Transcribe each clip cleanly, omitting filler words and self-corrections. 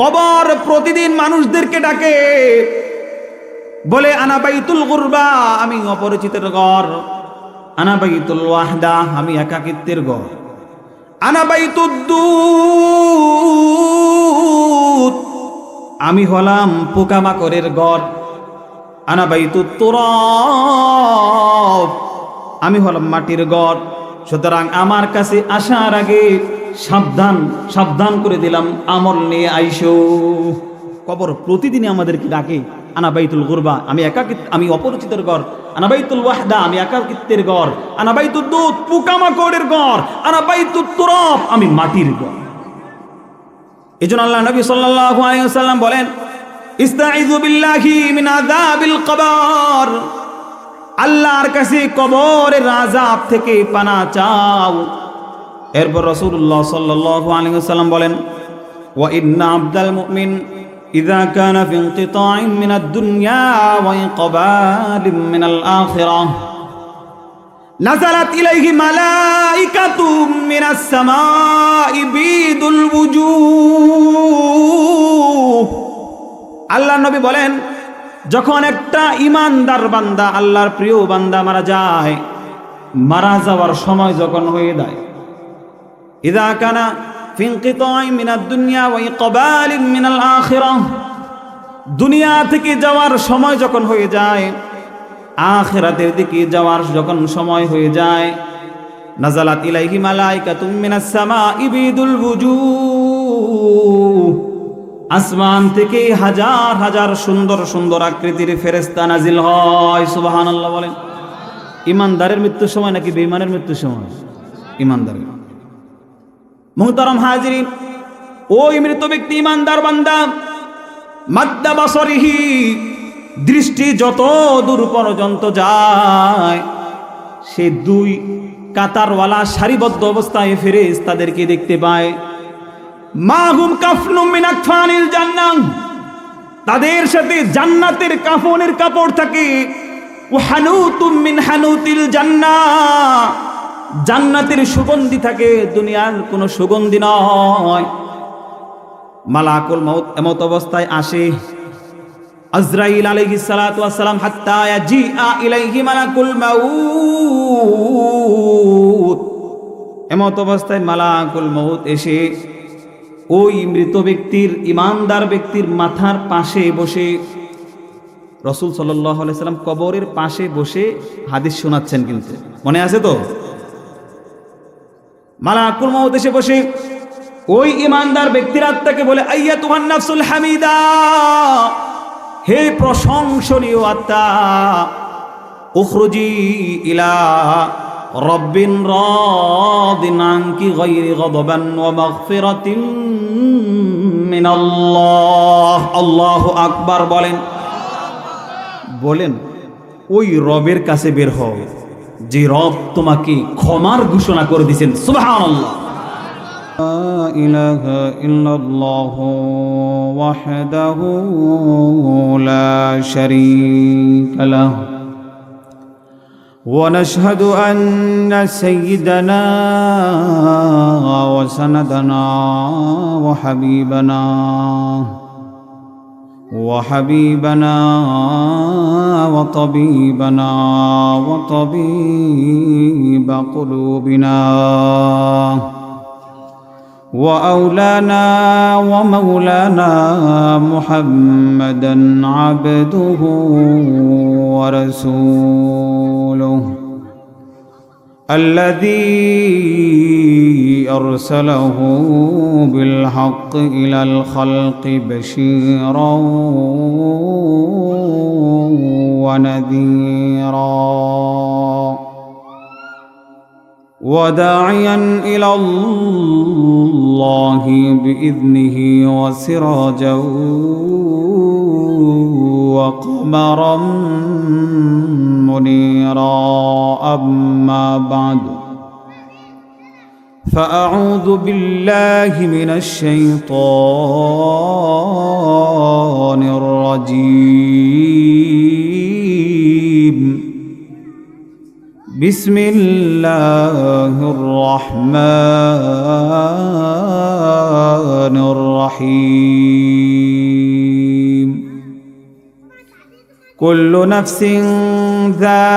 কবর প্রতিদিন মানুষদেরকে ডাকে, বলে আনা বাইতুল গুরবা, আমি অপরিচিতের ঘর। আনা বাইতুল ওয়াহদা, আমি একাকিত্বের ঘর। আনা বাইতুদ্দুত, আমি হলাম পোকামাকড়ের ঘর। আনা বাইতুত তুরাব, আমি হলাম মাটির ঘর। সুতরাং আমার কাছে আসার আগে সাবধান সাবধান করে দিলাম, আমল নিয়ে আইসো। কবর প্রতিদিনই আমাদেরকে ডাকে, আনা বাইতুল গুরবা, আমি একাকিত্ব, আমি অপরিচিতের ঘর। আনা বাইতুল ওয়াহদা, আমি একাকিত্বের ঘর। আনা বাইতুদ্দুত, পোকামাকড়ের ঘর। আনা বাইতুত তুরাব, আমি মাটির ঘর। এজন্য আল্লাহ নবী সাল্লাল্লাহু আলাইহি ওয়াসাল্লাম বলেন, ইস্তাইযু বিল্লাহি মিন আযাবিল কবর, আল্লাহর কাছে কবরের আযাব থেকে পানা চাও। এরপর রাসূলুল্লাহ সাল্লাল্লাহু আলাইহি ওয়াসাল্লাম বলেন, ওয়া ইন্না আবদাল মুমিন ইযা কানা ফি ইনকিতাইন মিনাদ দুনিয়া ওয়া ইকবালিন মিনাল আখিরাহ নাযালাত ইলাইহি মালাইকাতুম মিনাস সামাই বিদুল ওয়ুজুহ। আল্লাহ নবী বলেন, যখন একটা ইমানদার বান্দা, আল্লাহর প্রিয় বান্দা মারা যায়, মারা যাওয়ার সময় যখন হয়ে যায়, ইযা কানা ফি ইনকিতাইন মিনাদ দুনিয়া ওয়া ইকবালিন মিনাল আখিরাহ, দুনিয়া থেকে যাওয়ার সময় যখন হয়ে যায়, আখিরাতের দিকে যাওয়ার যখন সময় হয়ে যায়, নাযালাত ইলাইহি মালাইকাতুম মিনাস সামাই বিদুল ওয়ুজুহ, আসমান থেকে হাজার হাজার সুন্দর সুন্দর আকৃতির ফেরেশতা নাজিল হয়। সুবহানাল্লাহ বলেন। ইমানদারের মৃত্যুর সময় নাকি বেঈমানের মৃত্যুর সময়? ইমানদারের। মুহতারাম হাজিরিন, ওই মৃত ব্যক্তি ইমানদার বান্দা মাদ্দা বাসরিহি, দৃষ্টি যত দূর পর্যন্ত যায়, সে দুই কাতারওয়ালা সারিবদ্ধ অবস্থায় ফেরেশতাদেরকে দেখতে পায়। মাহুম কাফনুম মিন আকফানিল জান্নাহ, তাদের সাথে জান্নাতের কাফনের কাপড় থাকে। ওয়া হানুতুম মিন হানুতিল জান্নাহ, জান্নাতের সুগন্ধি থাকে, দুনিয়ার কোনো সুগন্ধি নয়। মালাকুল মউত এমত অবস্থায় আসে, আজরাইল আলাইহিস সালাতু ওয়াস সালাম, হাত্তা ইয়াজিআ ইলাইহি মালাকুল মউত, এমত অবস্থায় মালাকুল মউত এসে ওই মৃত ব্যক্তির, ইমানদার ব্যক্তির মাথার পাশে বসে, রাসূল সাল্লাল্লাহু আলাইহি সাল্লাম কবরের পাশে বসে হাদিস শোনাচ্ছেন, কিন্তু মনে আছে তো? মালাকুল মউত এসে বসে ওই ইমানদার ব্যক্তির আত্মাকে বলে, আইয়াতুহান নাফসুল হামিদা, হে প্রশংসনীয় আত্মা, উখরুজি ইলা রব্বিন রাদিন আনকি গায়রি গাদবান ওয়া মাগফিরাতিন মিনাল্লাহ। আল্লাহু আকবার বলেন। বলেন, ওই রবের কাছে বের হও যে রব তোমাকে ক্ষমার ঘোষণা করে দিয়েছেন। সুবহানাল্লাহ। লা ইলাহা ইল্লাল্লাহু ওয়াহদাহু লা শারীকা লাহু ونشهد أن سيدنا وسندنا وحبيبنا وطبيبنا وطبيب قلوبنا وأولانا ومولانا محمدا عبده ورسوله الذي أرسله بالحق إلى الخلق بشيرا ونذيرا وداعيا إلى الله بإذنه وسراجا وقمرا منيرا. أما بعد، فأعوذ بالله من الشيطان الرجيم. بسم الله الرحمن الرحمن الرحيم كل نفس ذائقة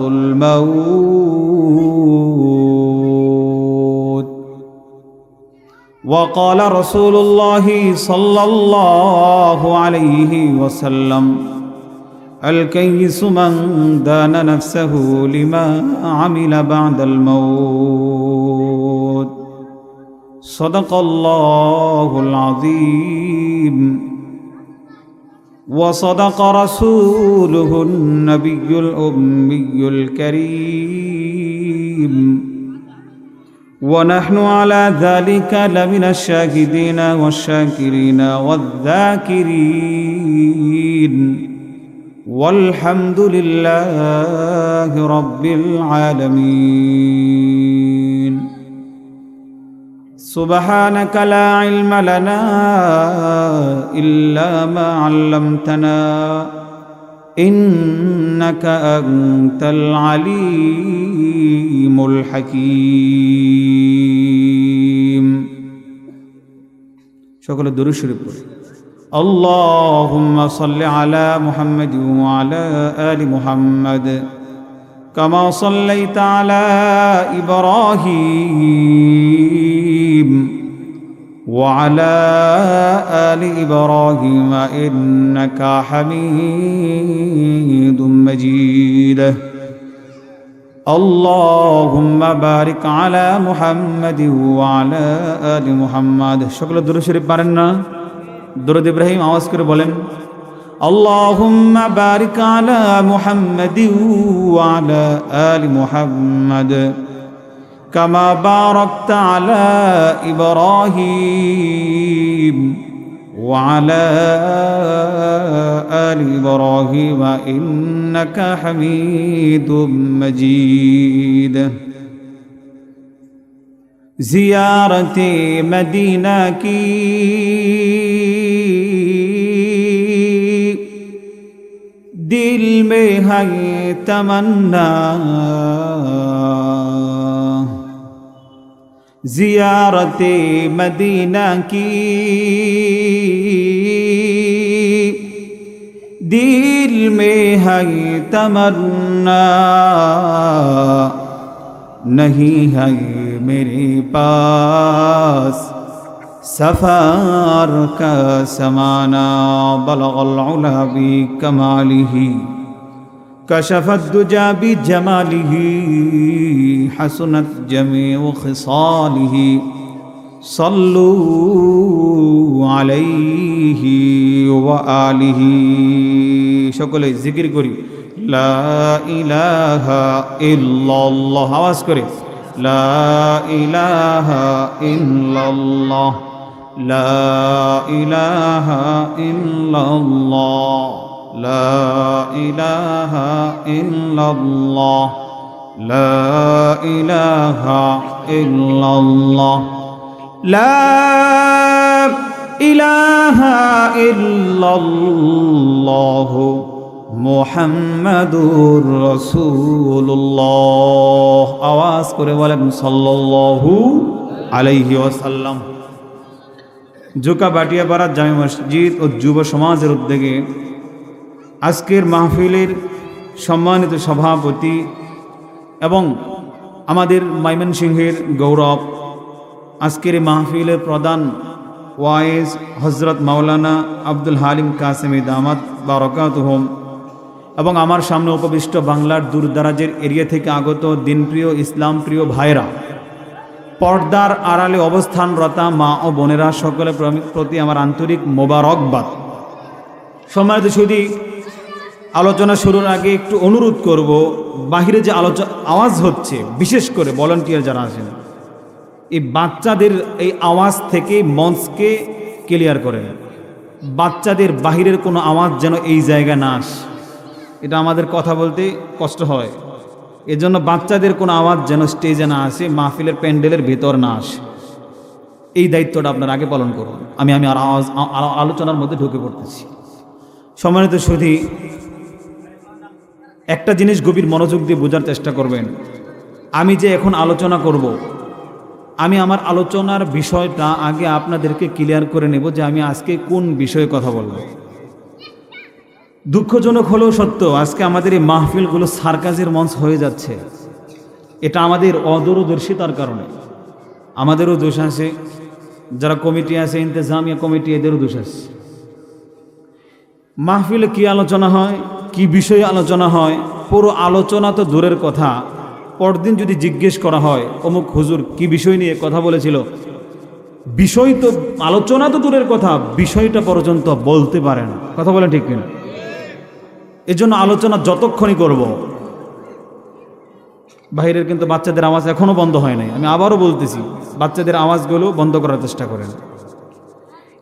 الموت وقال رسول الله صلى الله عليه وسلم الكيس من دان نفسه لما عمل بعد الموت صدق الله العظيم وصدق رسوله النبي الأمي الكريم ونحن على ذلك لمن الشاهدين والشاكرين والذاكرين والحمد لله رب العالمين سبحانك لا علم لنا إلا ما علمتنا إنك أنت العليم الحكيم شكرا الدروس شريف اللهم صل على محمد وعلى آل محمد كما صليت على إبراهيم وعلى آل إبراهيم إنك حميد مجيد اللهم بارك على محمد وعلى آل محمد شكرا الدروس شريف بارنا درود إبراهيم आवाज করে বলেন اللهم بارك على محمد وعلى آل محمد كما باركت على إبراهيم وعلى آل إبراهيم إنك حميد مجيد زيارة مدینہ کی دل میں ہے تمنا زیارت مدینہ کی دل میں ہے تمنا نہیں ہے میرے پاس سفر کا سمانا بلغ العلا بکمالہ کشف الدجى بجمالہ حسنت جميع خصالہ صلوا علیہ وآلہ সকলে জিকির করি লা ইলাহা ইল্লাল্লাহ আওয়াজ করে লা ইলাহা ইল্লাল্লাহ লা ইলাহা ইল্লাল্লাহ লা ইলাহা ইল্লাল্লাহ লা ইলাহা ইল্লাল্লাহ লা ইলাহা ইল্লাল্লাহ মুহাম্মাদুর রাসূলুল্লাহ আওয়াজ করে বলেন সাল্লাল্লাহু আলাইহি ওয়াসাল্লাম। জোকা বাটিয়াপাড়া জামে মসজিদ ও যুব সমাজের উদ্যোগে আজকের মাহফিলের সম্মানিত সভাপতি এবং আমাদের ময়মনসিংহের গৌরব, আজকের মাহফিলের প্রধান ওয়াইজ হজরত মাওলানা আব্দুল হালিম কাসেমি দামাত বারাকাতুহুম এবং আমার সামনে উপবিষ্ট বাংলার দূরদারাজের এরিয়া থেকে আগত দিনপ্রিয় ইসলাম প্রিয় ভাইরা, পর্দার আড়ালে অবস্থানরতা মা ও বোনেরা, সকলের প্রতি আমার আন্তরিক মোবারকবাদ। সম্মানিত সুধী, আলোচনা শুরুর আগে একটু অনুরোধ করব, বাহিরে যে আওয়াজ হচ্ছে, বিশেষ করে ভলান্টিয়ার যারা আছেন, এই বাচ্চাদের এই আওয়াজ থেকে মঞ্চকে ক্লিয়ার করেন। বাচ্চাদের বাহিরের কোনো আওয়াজ যেন এই জায়গায় না আসে, এটা আমাদের কথা বলতে কষ্ট হয়। এজন্য বাচ্চাদের কোনো আওয়াজ যেন স্টেজে না আসে, মাহফিলের প্যান্ডেলের ভেতর না আসে। এই দায়িত্বটা আপনার আগে পালন করুন। আমি আর আলোচনার মধ্যে ঢুকে পড়তেছি। সম্মানিত সুধী, একটা জিনিস গভীর মনোযোগ দিয়ে বোঝার চেষ্টা করবেন। আমি যে এখন আলোচনা করব, আমি আমার আলোচনার বিষয়টা আগে আপনাদেরকে ক্লিয়ার করে নেব যে আমি আজকে কোন বিষয়ে কথা বলবো। দুঃখজনক হলেও সত্য, আজকে আমাদের এই মাহফিলগুলো সার্কাসের মঞ্চ হয়ে যাচ্ছে। এটা আমাদের অদূরদর্শিতার কারণে। আমাদেরও দোষ আছে, যারা কমিটি আছে, ইন্তেজামিয়া কমিটি, এদেরও দোষ আছে। মাহফিলে কি আলোচনা হয়, কি বিষয়ে আলোচনা হয়, পুরো আলোচনা তো দূরের কথা, পরদিন যদি জিজ্ঞেস করা হয় অমুক হুজুর কি বিষয় নিয়ে কথা বলেছিল, বিষয় তো আলোচনা তো দূরের কথা, বিষয়টা পর্যন্ত বলতে পারে না। কথা বলেন ঠিক কিনা? এজন্য আলোচনা যতক্ষণই করব, বাইরের কিন্তু বাচ্চাদের আওয়াজ এখনো বন্ধ হয় নাই, আমি আবারও বলতেছি, বাচ্চাদের আওয়াজগুলো বন্ধ করার চেষ্টা করেন।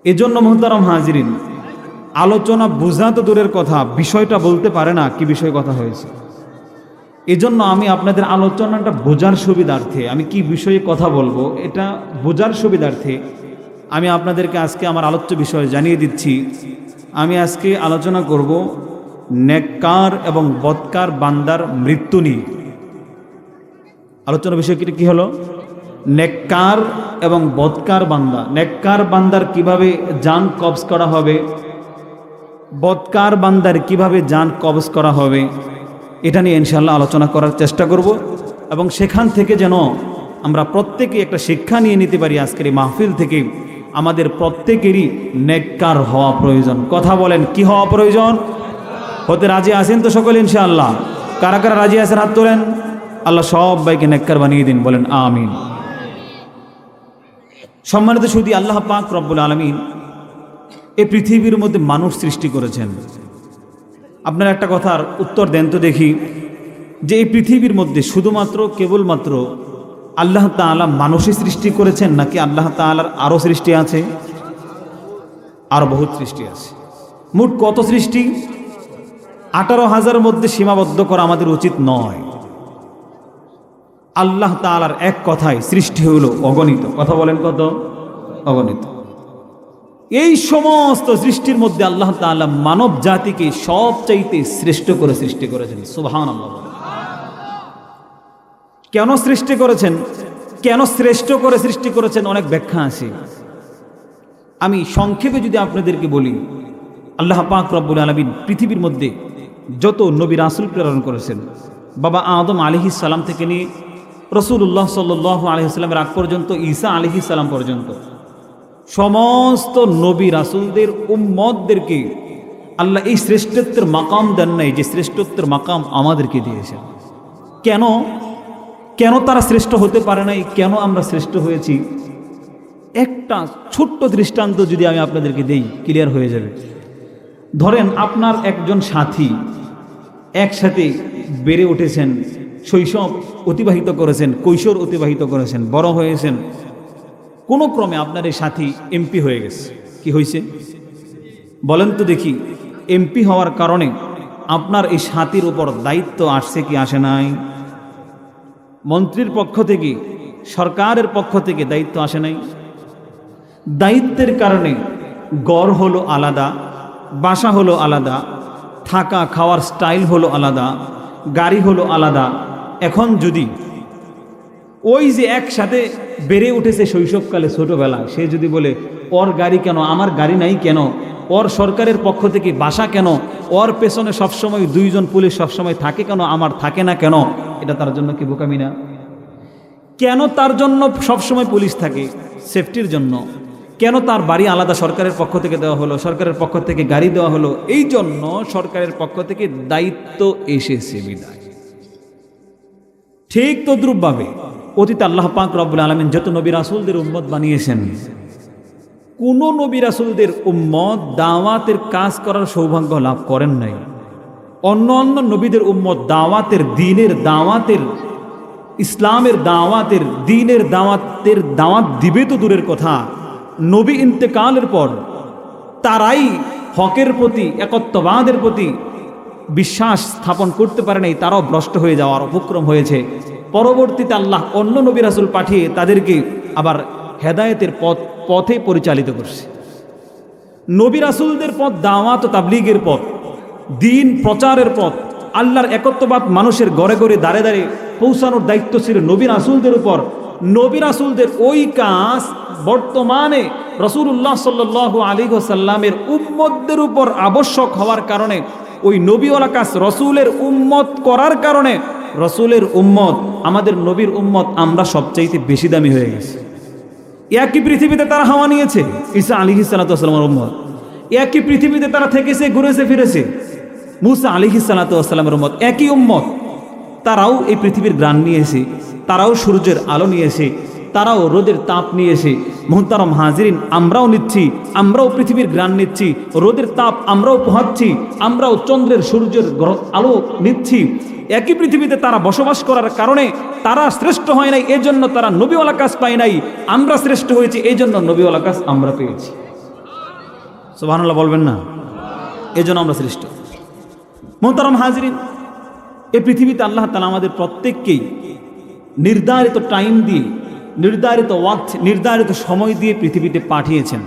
এজন্য মুহতারাম হাজিরিন, আলোচনা বোঝা তো দূরের কথা, বিষয়টা বলতে পারে না কি বিষয়ে কথা হয়েছে। এজন্য আমি আপনাদের আলোচনাটা বোঝার সুবিধার্থে, আমি কি বিষয়ে কথা বলবো এটা বোঝার সুবিধার্থে আমি আপনাদেরকে আজকে আমার আলোচ্য বিষয় জানিয়ে দিচ্ছি। আমি আজকে আলোচনা করব নেককার এবং বদকার বান্দার মৃত্যু নিয়ে। আলোচনার বিষয় কি হলো? নেককার এবং বদকার বান্দা। নেককার বান্দার কিভাবে জান কবজ করা হবে, বদকার বান্দার কিভাবে জান কবজ করা হবে, এটা নিয়ে ইনশাআল্লাহ আলোচনা করার চেষ্টা করব এবং সেখান থেকে যেন আমরা প্রত্যেকে একটা শিক্ষা নিয়ে নিতে পারি। আজকের এই মাহফিল থেকে আমাদের প্রত্যেকেরই নেককার হওয়া প্রয়োজন। কথা বলেন, কি হওয়া প্রয়োজন? হতে রাজি আছেন তো সকলে ইনশাআল্লাহ? কারা কারা রাজি আছেন হাত তোলেন। আল্লাহ সবাইকে নেককার বানিয়ে দিন, বলেন আমিন। সম্মানিত সুধী, আল্লাহ পাক রব্বুল আলামিন এই পৃথিবীর মধ্যে মানুষ সৃষ্টি করেছেন। আপনারা একটা কথার উত্তর দেন তো দেখি, যে এই পৃথিবীর মধ্যে শুধুমাত্র কেবলমাত্র আল্লাহ তাআলা মানুষই সৃষ্টি করেছেন, নাকি আল্লাহ তাআলার আরও সৃষ্টি আছে? আরও বহুত সৃষ্টি আছে। মোট কত সৃষ্টি? 18,000 মধ্যে সীমাবদ্ধ করা আমাদের উচিত নয়। আল্লাহ তাআলার এক কথায় সৃষ্টি হলো অগণিত। কথা বলেন, কত? অগণিত। এই সমস্ত সৃষ্টির মধ্যে আল্লাহ তাআলা মানব জাতিকে সবচাইতে শ্রেষ্ঠ করে সৃষ্টি করেছেন। সুবহানাল্লাহ। কেন সৃষ্টি করেছেন, কেন শ্রেষ্ঠ করে সৃষ্টি করেছেন, অনেক ব্যাখ্যা আছে। আমি সংক্ষেপে যদি আপনাদেরকে বলি, আল্লাহ পাক রব্বুল আলামিন পৃথিবীর মধ্যে যত নবী রাসূল প্রেরণ করেছেন, বাবা আদম আলাইহিস সালাম থেকে নিয়ে রাসূলুল্লাহ সাল্লাল্লাহু আলাইহি ওয়াসাল্লামের আগ পর্যন্ত, ঈসা আলাইহিস সালাম পর্যন্ত সমস্ত নবী রাসূলদের উম্মতদেরকে আল্লাহ এই শ্রেষ্ঠত্বের মাকাম দেন নাই, যে শ্রেষ্ঠত্বের মাকাম আমাদেরকে দিয়েছেন। কেন কেন তারা শ্রেষ্ঠ হতে পারে নাই, কেন আমরা শ্রেষ্ঠ হয়েছি? একটা ছোট্ট দৃষ্টান্ত যদি আমি আপনাদেরকে দেই, ক্লিয়ার হয়ে যাবে। ধরেন আপনার একজন সাথী, একসাথে বেড়ে উঠেছেন, শৈশব অতিবাহিত করেছেন, কৈশোর অতিবাহিত করেছেন, বড় হয়েছেন, কোনো ক্রমে আপনার এই সাথী এমপি হয়ে গেছে। কি হয়েছে বলেন তো দেখি? এমপি হওয়ার কারণে আপনার এই সাথীর উপর দায়িত্ব আসছে কি আসে নাই? মন্ত্রীর পক্ষ থেকে, সরকারের পক্ষ থেকে দায়িত্ব আসে নাই? দায়িত্বের কারণে গড় হলো আলাদা, বাসা হলো আলাদা, থাকা খাওয়ার স্টাইল হলো আলাদা, গাড়ি হলো আলাদা। এখন যদি ওই যে একসাথে বেড়ে উঠেছে শৈশবকালে, ছোটবেলায়, সে যদি বলে ওর গাড়ি কেন, আমার গাড়ি নাই কেন, ওর সরকারের পক্ষ থেকে বাসা কেন, ওর পেছনে সবসময় 2 জন পুলিশ সবসময় থাকে কেন, আমার থাকে না কেন, এটা তার জন্য কি বোকামি না? কেন তার জন্য সবসময় পুলিশ থাকে? সেফটির জন্য। কেন তার বাড়ি আলাদা সরকারের পক্ষ থেকে দেওয়া হলো, সরকারের পক্ষ থেকে গাড়ি দেওয়া হলো? এই জন্য সরকারের পক্ষ থেকে দায়িত্ব এসেছে বিদায়। ঠিক তদ্রূপভাবে অতীতে আল্লাহ পাক রব্বুল আলামিন যত নবী রাসূলদের উম্মত বানিয়েছেন, কোন নবী রাসূলদের উম্মত দাওয়াতের কাজ করার সৌভাগ্য লাভ করেন নাই। অন্য অন্য নবীদের উম্মত দাওয়াতের, দ্বীনের দাওয়াতের, ইসলামের দাওয়াতের, দ্বীনের দাওয়াত দিবে তো দূরের কথা, নবী ইন্তেকালের পর তারাই হকের প্রতি, একত্ববাদের প্রতি বিশ্বাস স্থাপন করতে পারে নাই, তারাও ভ্রষ্ট হয়ে যাওয়ার উপক্রম হয়েছে। পরবর্তীতে আল্লাহ অন্য নবী রাসূল পাঠিয়ে তাদেরকে আবার হেদায়েতের পথে পরিচালিত করছে। নবী রাসূলদের পথ দাওয়াত ও তাবলীগের পথ, দ্বীন প্রচারের পথ, আল্লাহর একত্ববাদ মানুষের ঘরে ঘরে দাঁড়ে দাঁড়িয়ে পৌঁছানোর দায়িত্ব ছিল নবী রাসূলদের উপর। নবী রাসূলদের ওই কাজ বর্তমানে রাসূলুল্লাহ সাল্লাল্লাহু আলাইহি ওয়াসাল্লামের উম্মতদের উপর আবশ্যক হওয়ার কারণে, ওই নবীওয়ালা কাজ রসুলের উম্মত করার কারণে রসুলের উম্মত, আমাদের নবীর উম্মত, আমরা সবচাইতে বেশি দামি হয়ে গেছি। একই পৃথিবীতে তারা হাওয়া নিয়েছে, ঈসা আলাইহিস সালাতু ওয়াস সালামের উম্মত। একই পৃথিবীতে তারা থেকেছে, ঘুরেছে ফিরেছে, মুসা আলাইহিস সালাতু ওয়াস সালামের উম্মত, একই উম্মত। তারাও এই পৃথিবীর গ্রাণ নিয়েছে, তারাও সূর্যের আলো নিয়েছে, তারাও রোদের তাপ নিয়েছে। মুহতারাম হাজিরিন, আমরাও নিচ্ছি, আমরাও পৃথিবীর গ্রাণ নিচ্ছি, রোদের তাপ আমরাও পোহাচ্ছি, আমরাও চন্দ্রের সূর্যের আলো নিচ্ছি। একই পৃথিবীতে তারা বসবাস করার কারণে তারা শ্রেষ্ঠ হয় নাই, এজন্য তারা নবীওয়ালা কাজ পায় নাই। আমরা শ্রেষ্ঠ হয়েছি, এই জন্য নবীওয়ালা কাজ আমরা পেয়েছি। সুবহানাল্লাহ বলবেন না? এই জন্য আমরা শ্রেষ্ঠ। মুহতারাম হাজিরিন, এই পৃথিবীতে আল্লাহ তাআলা আমাদের প্রত্যেককেই নির্ধারিত টাইম দিয়ে, নির্ধারিত ওয়াক্ত, নির্ধারিত সময় দিয়ে পৃথিবীতে পাঠিয়েছেন।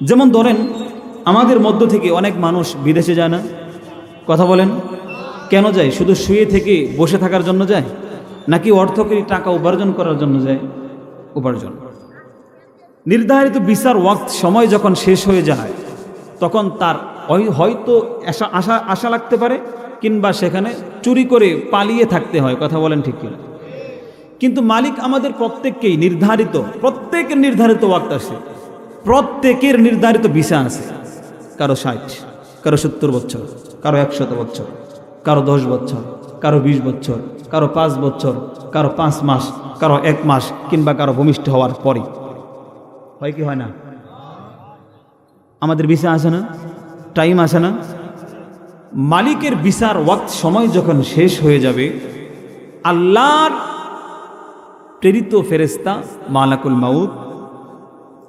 যেমন ধরেন, আমাদের মধ্য থেকে অনেক মানুষ বিদেশে যায় না? কথা বলেন, কেন যায়? শুধু শুয়ে থেকে বসে থাকার জন্য যায়, নাকি অর্থকরী টাকা উপার্জন করার জন্য যায়? উপার্জন। নির্ধারিত ভিসার ওয়াক্ত, সময় যখন শেষ হয়ে যায়, তখন তার হয়তো আশা লাগতে পারে, কিংবা সেখানে চুরি করে পালিয়ে থাকতে হয়। কথা বলেন ঠিক কিনা? কিন্তু মালিক আমাদের প্রত্যেককেই প্রত্যেকের নির্ধারিত ওয়াক্ত আছে, প্রত্যেকের নির্ধারিত ভিসা আছে। কারো 60, কারো 70 বছর, কারো 100 বছর, কারো 10 বছর, কারো 20 বছর, কারো 5 বছর, কারো 5 মাস, কারো 1 মাস, কিংবা কারো ভূমিষ্ঠ হওয়ার পরই। হয় কি হয় না? আমাদের ভিসা আছে না? টাইম আছে না? মালিকের ভিসার ওয়াক্ত, সময় যখন শেষ হয়ে যাবে, আল্লাহর প্রেরিত ফেরেশতা মালাকুল মাউত,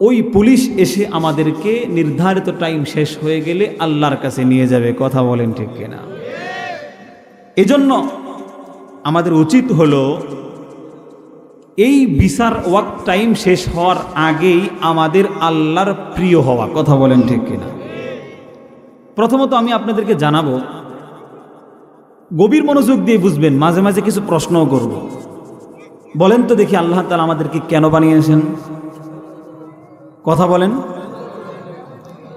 ওই পুলিশ এসে আমাদেরকে নির্ধারিত টাইম শেষ হয়ে গেলে আল্লাহর কাছে নিয়ে যাবে। কথা বলেন ঠিক কিনা? এজন্য আমাদের উচিত হলো এই ভিসার ওয়াক্ত টাইম শেষ হওয়ার আগেই আমাদের আল্লাহর প্রিয় হওয়া। কথা বলেন ঠিক কিনা? প্রথমত আমি আপনাদেরকে জানাবো, গভীর মনোযোগ দিয়ে বুঝবেন, মাঝে মাঝে কিছু প্রশ্নও করব। বলেন তো দেখি, আল্লাহ তাআলা আমাদেরকে কেন বানিয়েছেন? কথা বলেন।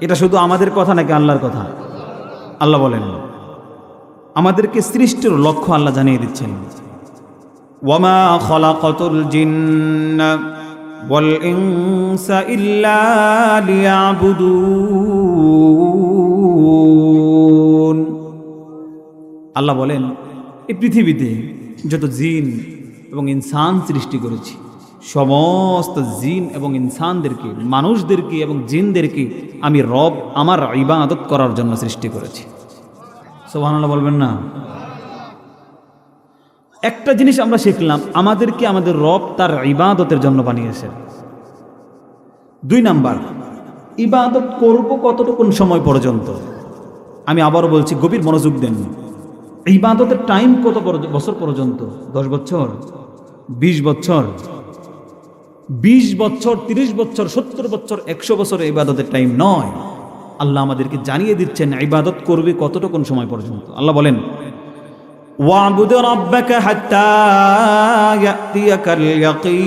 এটা শুধু আমাদের কথা নাকি আল্লাহর কথা? আল্লাহ বলেন, আমাদেরকে সৃষ্টির লক্ষ্য আল্লাহ জানিয়ে দিচ্ছেন। ওয়ামা খালাকাতুল জিন্না ওয়াল ইনসা ইল্লা লিয়াবুদুন। আল্লাহ বলেন, এই পৃথিবীতে যত জিন এবং ইনসান সৃষ্টি করেছি, সমস্ত জিন এবং ইনসানদেরকে, মানুষদেরকে এবং জিনদেরকে আমি রব আমার ইবাদত করার জন্য সৃষ্টি করেছি। সুবহানাল্লাহ বলবেন না? একটা জিনিস আমরা শিখলাম, আমাদেরকে আমাদের রব তার ইবাদতের জন্য বানিয়েছেন। 2 নাম্বার, ইবাদত করব কতটুকুন সময় পর্যন্ত? আমি আবারও বলছি, গভীর মনোযোগ দেন। ইবাদতের টাইম কত বছর পর্যন্ত? 10 বছর, 20 বছর, 20 বছর, 30 বছর, 70 বছর, 100 বছর ইবাদতের টাইম নয়। আল্লাহ আমাদেরকে জানিয়ে দিচ্ছেন ইবাদত করবে কতটুকুন সময় পর্যন্ত। আল্লাহ বলেন, ওয়াবুদ রাব্বাকা হাত্তা ইয়াতিয়াকাল ইয়াকিন।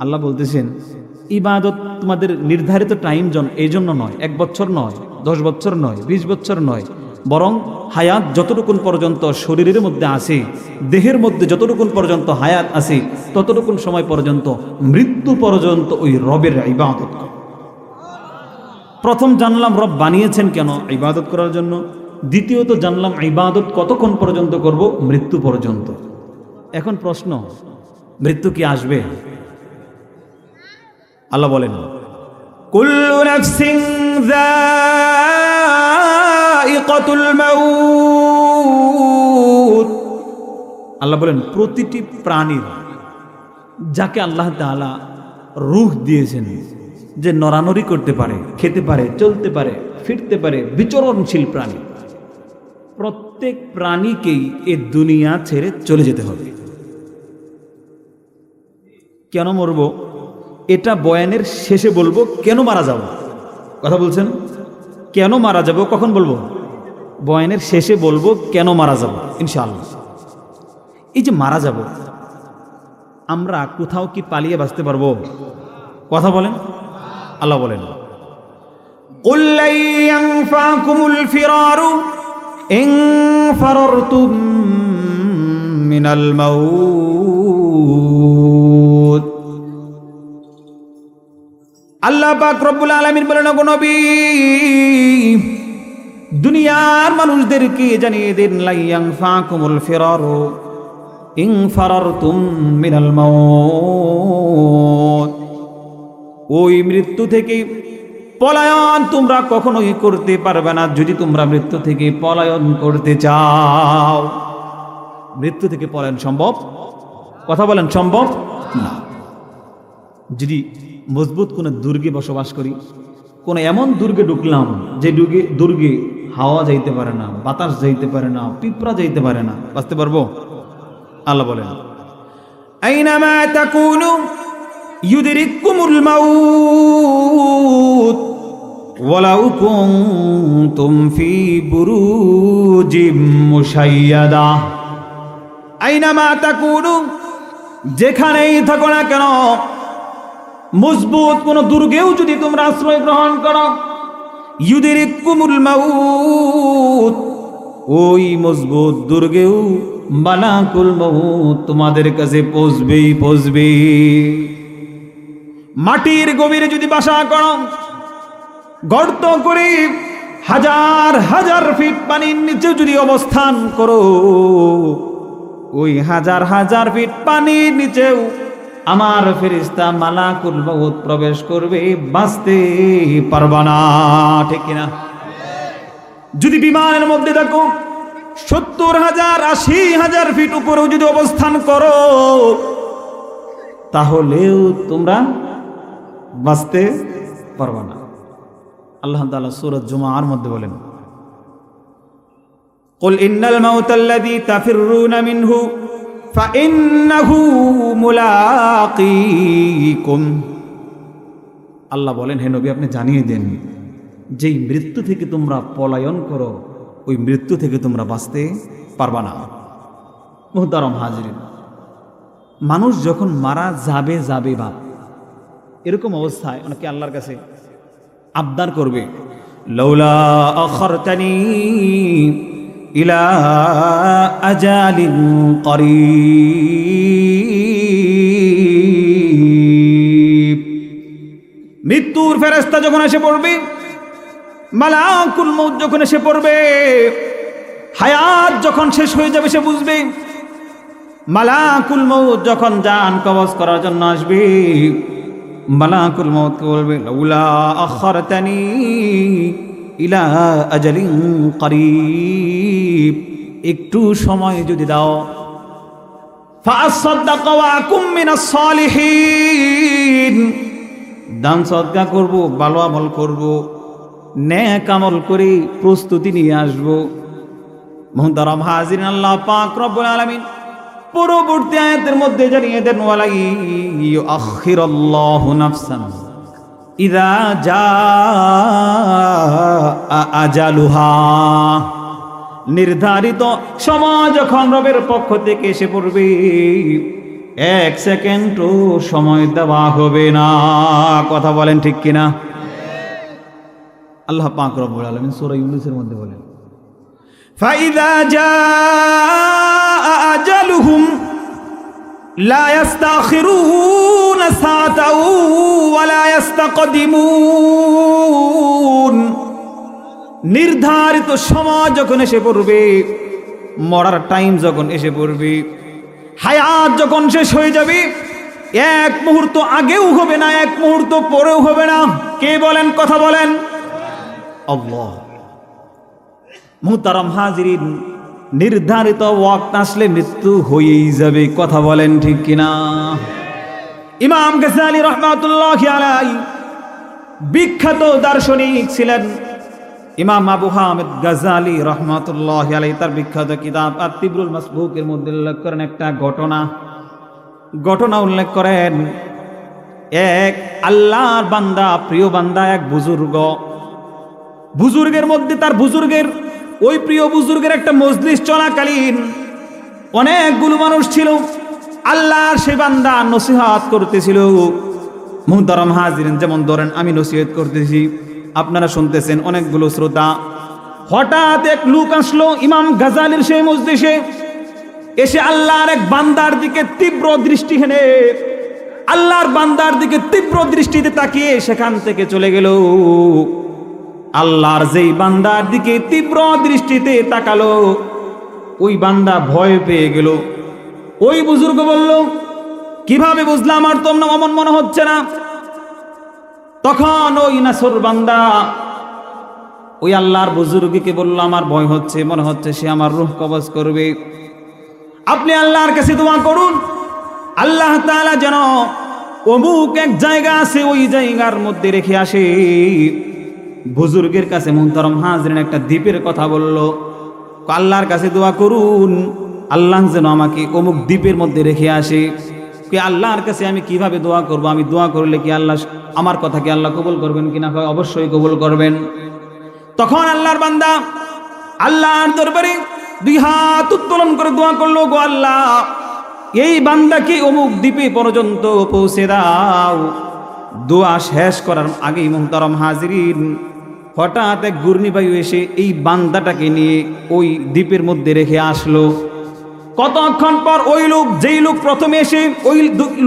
আল্লাহ বলতেছেন, ইবাদত তোমাদের নির্ধারিত টাইম এই জন্য নয়, 1 বছর নয়, 10 বছর নয়, 20 বছর নয়, বরং হায়াত যতটুকুন পর্যন্ত শরীরের মধ্যে আছে, দেহের মধ্যে যতটুকুন পর্যন্ত হায়াত আছে, ততটুকুন সময় পর্যন্ত, মৃত্যু পর্যন্ত ওই রবের ইবাদত। প্রথম জানলাম রব বানিয়েছেন কেন? ইবাদত করার জন্য। দ্বিতীয়ত জানলাম ইবাদত কতক্ষণ পর্যন্ত করব? মৃত্যু পর্যন্ত। এখন প্রশ্ন, মৃত্যু কি আসবে? আল্লাহ বলেন, কুল্লু নাফসিন যায়িকাতুল মাউত। আল্লাহ বলেন, প্রতিটি প্রাণীর, যাকে আল্লাহ তাআলা রূহ দিয়েছেন, যে নড়ানড়ি করতে পারে, খেতে পারে, চলতে পারে, ফিরতে পারে, বিচরণশীল প্রাণী, প্রত্যেক প্রাণীকেই এ দুনিয়া ছেড়ে চলে যেতে হবে। কেন মরব এটা বয়ানের শেষে বলবো। কেন মারা যাব? কথা বলছেন, কেন মারা যাব কখন বলবো? বয়ানের শেষে বলবো কেন মারা যাব ইনশাআল্লাহ। এই যে মারা যাব, আমরা কোথাও কি পালিয়ে বাঁচতে পারবো? কথা বলেন। আল্লাহ বলেন, قُلْ لَنْ يَنْفَعَكُمُ الْفِرَارُ إِنْ فَرَرْتُمْ مِنَ الْمَوْتِ। আল্লাহ পাক রব্বুল আলামিন বলেন, ওগো নবী, দুনিয়ার মানুষদেরকে জানিয়ে দিন, লা ইয়ানফাকুমুল ফিরারু ইন ফারারতুম মিনাল মাউত, ওই মৃত্যু থেকে পলায়ন তোমরা কখনোই করতে পারবে না যদি তোমরা মৃত্যু থেকে পলায়ন করতে চাও। মৃত্যু থেকে পলায়ন সম্ভব? কথা বলেন, সম্ভব না। যদি মজবুত কোনো দুর্গে বসবাস করি, কোন এমন দুর্গে ঢুকলাম যে দুর্গে হাওয়া যাইতে পারে না, বাতাস যাইতে পারে না, পিঁপড়া যাইতে পারে না, বাঁচতে পারবো? আল্লাহ বলেন, আইনামা তাকুনু ইউদরিকুমুল মাউত ওয়ালাউ কুনতুম ফি বুরুজিম মুশাইয়াদা। আইনামা তাকুনু, যেখানেই থাকো না কেন, মজবুত কোন দুর্গেও যদি তোমরা আশ্রয় গ্রহণ করো, ইউদরিকুমুল মাউত, ওই মজবুত দুর্গেও মালাকুল মউত তোমাদের কাছে পৌঁছবে। মাটির গভীরে যদি বাসা করো, গর্ত করে হাজার হাজার ফিট পানির নিচে যদি অবস্থান করো, ওই হাজার হাজার ফিট পানির নিচেও আমার ফেরেশতা মালাকুল মউত প্রবেশ করবে, বাঁচতে পারবা না। ঠিক কিনা? যদি বিমানের মধ্যে দেখো 70,000 80,000 ফিট উপরেও যদি অবস্থান করো, তাহলেও তোমরা বাঁচতে পারবা না। আল্লাহ তাআলা সূরা জুমার মধ্যে বলেন, কুল ইন্নাল মাউতাল্লাযী তাফিররুনা মিনহু ফাইন্নাহু মুলাকীকুম। আল্লাহ বলেন, হে নবী, আপনি জানিয়ে দেন, যেই মৃত্যু থেকে তোমরা পলায়ন করো, ওই মৃত্যু থেকে তোমরা বাঁচতে পারবা না। মুহতারাম হাজিরিন, মানুষ যখন মারা যাবে বাপ, এরকম অবস্থায় অনেকে আল্লাহর কাছে আবদার করবে, লাউলা আখারতানি ইলা আজালিন করিব। মৃত্যুর ফেরেশতা যখন এসে পড়বে, মালাকুল মউত যখন এসে পড়বে, হায়াত যখন শেষ হয়ে যাবে সে বুঝবে। মালাকুল মউত যখন জান কবজ করার জন্য আসবে, মালাকুল মউত বলবে, লাউলা আখারতানি ইলা আজালিন করিব, একটু সময় যদি দাও, ফাআসাদদাক ওয়া আকুম মিনাস সালিহিন, দান সদকা করব, ভালো আমল করব, নেক আমল করে প্রস্তুতি নিয়ে আসব। মুহতারাম হাজিরিন, আল্লাহ পাক রব্বুল আলামিন পরবর্তী আয়াতের মধ্যে জানিয়ে দেন, ওয়ালা ইউআখিরুল্লাহু নাফসান ইযা জাআ আজালুহা, নির্ধারিত সময় যখন রবের পক্ষ থেকে এসে পড়বে, 1 সেকেন্ডও সময় দেওয়া হবে না। কথা বলেন ঠিক কিনা? আল্লাহ পাক রব্বুল আলামিন সূরা ইউনূসের মধ্যে বলেন, ফাইযা জাআ আজালুহুম লা ইস্তাখিরুনা সাআতাও ওয়া লা ইস্তাকদিমুন। নির্ধারিত সময় যখন এসে পড়বে, মরার টাইম যখন এসে পড়বে, হায়াত যখন শেষ হয়ে যাবে, 1 মুহূর্ত আগেও হবে না, 1 মুহূর্ত পরেও হবে না। কে বলেন? কথা বলেন। আল্লাহ। মুহতারাম হাজিরিন, নির্ধারিত ওয়াক্ত আসলে মৃত্যু হয়েই যাবে। কথা বলেন ঠিক কিনা? ইমাম গাজ্জালী রাহমাতুল্লাহি আলাইহি বিখ্যাত দার্শনিক ছিলেন। ইমাম আবু হামিদ গাজ্জালী রাহমাতুল্লাহি আলাইহি তার বিখ্যাত কিতাব আত-তিবরুল মাসবুকের মধ্যে উল্লেখ করেন একটা ঘটনা উল্লেখ করেন। এক আল্লাহর বান্দা, প্রিয় বান্দা, এক বুজুর্গের মধ্যে তার বুজুর্গের ওই প্রিয় বুজুর্গের একটা মজলিস চলাকালীন অনেকগুলো মানুষ ছিল, আল্লাহর সেই বান্দা নসিহত করতেছিল। মুহতারাম হাজিরিন, যেমন ধরেন আমি নসিহত করতেছি, আপনারা শুনতেছেন, অনেকগুলো শ্রোতা। হঠাৎ এক লোক আসলো ইমাম গাজালির সেই মজলিসে, এসে আল্লাহর এক বান্দার দিকে তীব্র দৃষ্টি হেনে, আল্লাহর বান্দার দিকে তীব্র দৃষ্টিতে তাকিয়ে সেখান থেকে চলে গেল। আল্লাহর যেই বান্দার দিকে তীব্র দৃষ্টিতে তাকালো, ওই বান্দা ভয় পেয়ে গেল। ওই বুজুর্গ বলল, কিভাবে বুঝলাম? আর তো অমন মনে হচ্ছে না। তখন ওই নাসর বান্দা ওই আল্লাহর বুজুর্গকে বলল, আমার ভয় হচ্ছে, মনে হচ্ছে সে আমার রূহ কবজ করবে। আপনি আল্লাহর কাছে দোয়া করুন, আল্লাহ তাআলা যেন অমুক এক জায়গা আছে, ওই জায়গার মধ্যে রেখে আসে। বুজুর্গের কাছে মুহতারাম হাজরিন একটা দ্বীপের কথা বলল। আল্লাহর কাছে দোয়া করুন, আল্লাহ যেন আমাকে অমুক দ্বীপের মধ্যে রেখে আসে। আল্লাহর কাছে আমি কিভাবে দোয়া করব? আমি দোয়া করলে কি আল্লাহ আমার কথা কি আল্লাহ কবুল করবেন কিনা? অবশ্যই কবুল করবেন। তখন আল্লাহর বান্দা আল্লাহর দরবারে দুই হাত উত্তোলন করে দোয়া করলো, গো আল্লাহ, এই বান্দাকে অমুক দ্বীপে পর্যন্ত পৌঁছে দাও। দোয়া শেষ করার আগেই মুহতারাম হাজিরিন, হঠাৎ এক ঘূর্ণিবায়ু এসে এই বান্দাটাকে নিয়ে ওই দ্বীপের মধ্যে রেখে আসলো। কতক্ষণ পর ওই লোক, যেই লোক প্রথমে এসে ওই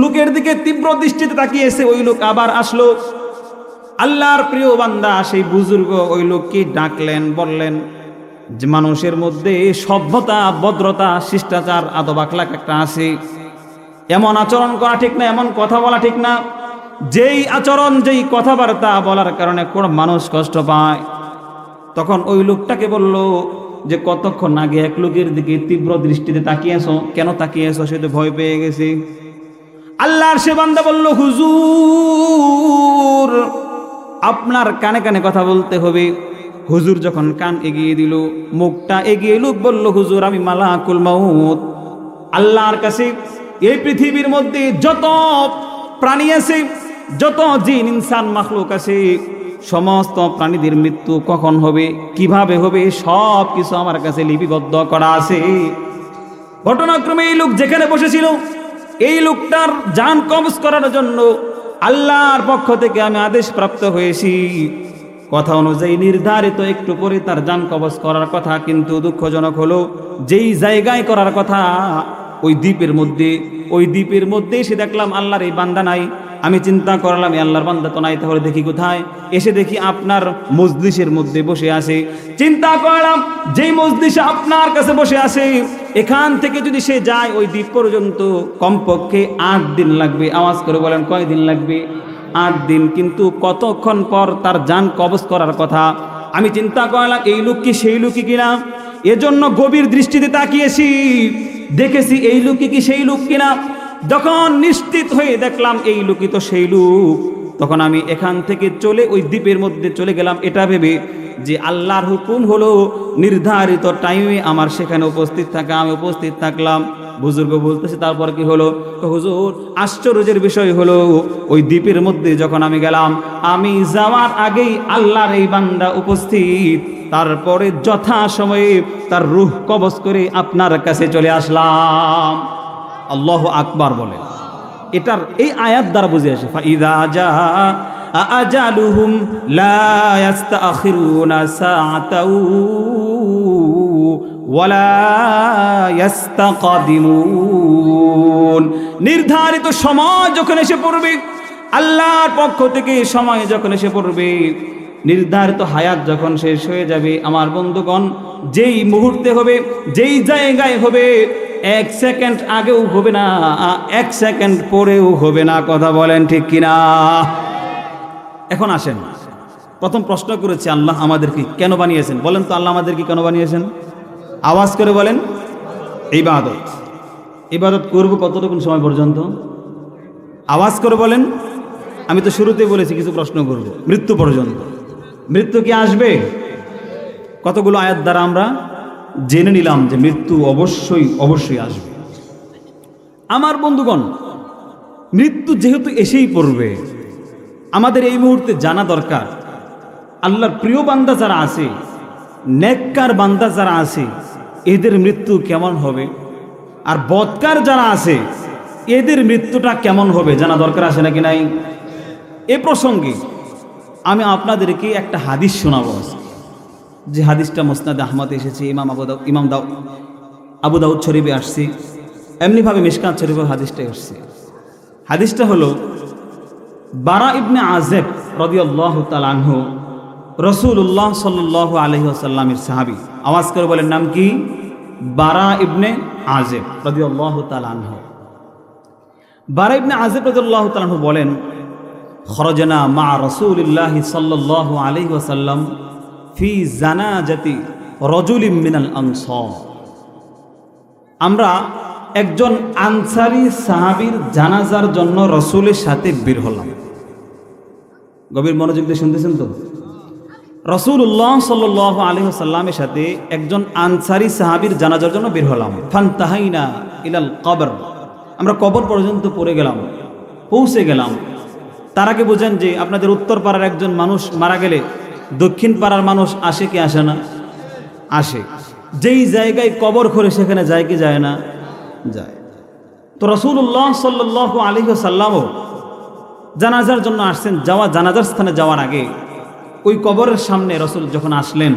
লোকের দিকে তীব্র দৃষ্টিতে তাকিয়েছে, ওই লোক আবার আসলো। আল্লাহর প্রিয় বান্দা সেই বুজুর্গ ওই লোককে ডাকলেন, বললেন যে মানুষের মধ্যে সভ্যতা, ভদ্রতা, শিষ্টাচার, আদব আখলাক একটা আছে। এমন আচরণ করা ঠিক না, এমন কথা বলা ঠিক না। যেই আচরণ, যেই কথাবার্তা বলার কারণে কোনো মানুষ কষ্ট পায়। তখন ওই লোকটাকে বলল যে কতক্ষণ আগে এক লোকের দিকে তীব্র দৃষ্টিতে তাকিয়েছো, কেন তাকিয়েছো? সে তো ভয় পেয়ে গেছে। আল্লাহর সে বান্দা বলল, হুজুর, আপনার কানে কানে কথা বলতে হবে। হুজুর যখন কান এগিয়ে দিল, মুখটা এগিয়ে লোক বলল, হুজুর, আমি মালাকুল মাউত। আল্লাহর কাছে এই পৃথিবীর মধ্যে যত প্রাণী আছে, যত জিন ইনসান মাখলুক আছে, সমস্ত প্রাণীদের মৃত্যু কখন হবে, কিভাবে হবে, সব কিছু আমার কাছে লিপিবদ্ধ করা আছে। ঘটনাক্রমে এই লোক যেখানে বসেছিল, এই লোকটার জান কবজ করার জন্য আল্লাহর পক্ষ থেকে আমি আদেশ প্রাপ্ত হয়েছি। কথা অনুযায়ী নির্ধারিত একটু পরে তার জান কবজ করার কথা, কিন্তু দুঃখজনক হলো যেই জায়গায় করার কথা ওই দ্বীপের মধ্যে এসে দেখলাম আল্লাহর এই বান্দা নাই। আমি চিন্তা করলাম এই আল্লাহর বান্দা তো নাই, তাহলে দেখি কোথায়? এসে দেখি আপনার মজলিসের মধ্যে বসে আছে। চিন্তা করলাম যেই মজলিসে আপনার কাছে বসে আছে, এখান থেকে যদি সে যায় ওই দ্বীপ পর্যন্ত কমপক্ষে 8 দিন লাগবে। আওয়াজ করে বলেন, কয় দিন লাগবে? 8 দিন। কিন্তু কতক্ষণ পর তার জান কবজ করার কথা। আমি চিন্তা করলাম এই লোক কি সেই লোকই কিনা, এজন্য গভীর দৃষ্টিতে তাকিয়েছি, দেখেছি এই লোকই কি সেই লোক কিনা। যখন নিশ্চিত হয়ে দেখলাম এই লোকই তো সেই লোক, তখন আমি এখান থেকে চলে ওই দ্বীপের মধ্যে চলে গেলাম, এটা ভেবে যে আল্লাহর হুকুম হলো নির্ধারিত টাইমে আমার সেখানে উপস্থিত থাকা। আমি উপস্থিত থাকলাম। বুজুর্গ বলতেছে, তারপর কি হলো? হুজুর, আশ্চর্যের বিষয় হলো ওই দ্বীপের মধ্যে যখন আমি গেলাম, আমি যাওয়ার আগেই আল্লাহর এই বান্দা উপস্থিত। তারপরে যথা সময়ে তার রূহ কবজ করে আপনার কাছে চলে আসলাম। আল্লাহু আকবার বলে। এটার এই আয়াত দ্বারা বুঝে আসে, ফাইদা জা আজালুহুম লা ইস্তাখিরুনা সাআতাও ওয়ালা ইস্তাকদিমুন। নির্ধারিত সময় যখন এসে পড়বে, আল্লাহর পক্ষ থেকে সময় যখন এসে পড়বে, নির্ধারিত হায়াত যখন শেষ হয়ে যাবে, আমার বন্ধুগণ, যেই মুহূর্তে হবে, যেই জায়গায় হবে, 1 সেকেন্ড আগেও হবে না, 1 সেকেন্ড পরেও হবে না। কথা বলেন ঠিক কিনা? এখন আসেন, প্রথম প্রশ্ন করেছি, আল্লাহ আমাদেরকে কেন বানিয়েছেন? বলেন তো, আল্লাহ আমাদেরকে কেন বানিয়েছেন? আওয়াজ করে বলেন। ইবাদত করব কতটুকু সময় পর্যন্ত? আওয়াজ করে বলেন। আমি তো শুরুতেই বলেছি কিছু প্রশ্ন করব, মৃত্যু পর্যন্ত। মৃত্যু কি আসবে? কতগুলো আয়াত দ্বারা আমরা জেনে নিলাম যে মৃত্যু অবশ্যই আসবে। আমার বন্ধুগণ, মৃত্যু যেহেতু এসেই পড়বে, আমাদের এই মুহূর্তে জানা দরকার আল্লাহর প্রিয় বান্দা যারা আছে, নেককার বান্দা যারা আছে এদের মৃত্যু কেমন হবে, আর বদকার যারা আছে এদের মৃত্যুটা কেমন হবে জানা দরকার আছে নাকি নাই? এ প্রসঙ্গে আমি আপনাদেরকে একটা হাদিস শোনাবো, যে হাদিসটা মুসনাদ আহমদ এসেছে, আবু দাউদ শরীফে আসছে, এমনিভাবে মিশকাত শরীফে হাদিসটা এসছে। হাদিসটা হলো বারা ইবনে আযেব রাদিয়াল্লাহু তাআলা আনহু, রাসূলুল্লাহ সাল্লাল্লাহু আলাইহি ওয়াসাল্লামের সাহাবী। আওয়াজ করে বলেন নাম কি? বারা ইবনে আযেব রাদিয়াল্লাহু তাআলা আনহু। বারা ইবনে আযেব রাদিয়াল্লাহু তাআলা আনহু বলেন, খরজনা মা রাসূলিল্লাহি সাল্লাল্লাহু আলাইহি ওয়াসাল্লাম ফি জানাজাতি রাজুলিন মিনাল আনসার। আমরা একজন আনসারী সাহাবীর জানাজার জন্য রাসূলের সাথে বের হলাম। গভীর মনোযোগ দিয়ে শুনতেছেন তো? রাসূলুল্লাহ সাল্লাল্লাহু আলাইহি ওয়াসাল্লামের সাথে একজন আনসারী সাহাবীর জানাজার জন্য বের হলাম। ফান্তাহাইনা ইলাল কবর, আমরা কবর পর্যন্ত পৌঁছে গেলাম। তার আগে বোঝেন যে আপনাদের উত্তর পাড়ার একজন মানুষ মারা গেলে দক্ষিণ পাড়ার মানুষ আসে কি আসে না? আসে। যেই জায়গায় কবর খোঁড়ে সেখানে যায় কি যায় না? যায়। তো রাসূলুল্লাহ সাল্লাল্লাহু আলাইহি ওয়াসাল্লামও জানাজার জন্য আসছেন। জানাজার স্থানে যাওয়ার আগে ওই কবরের সামনে রাসূল যখন আসলেন,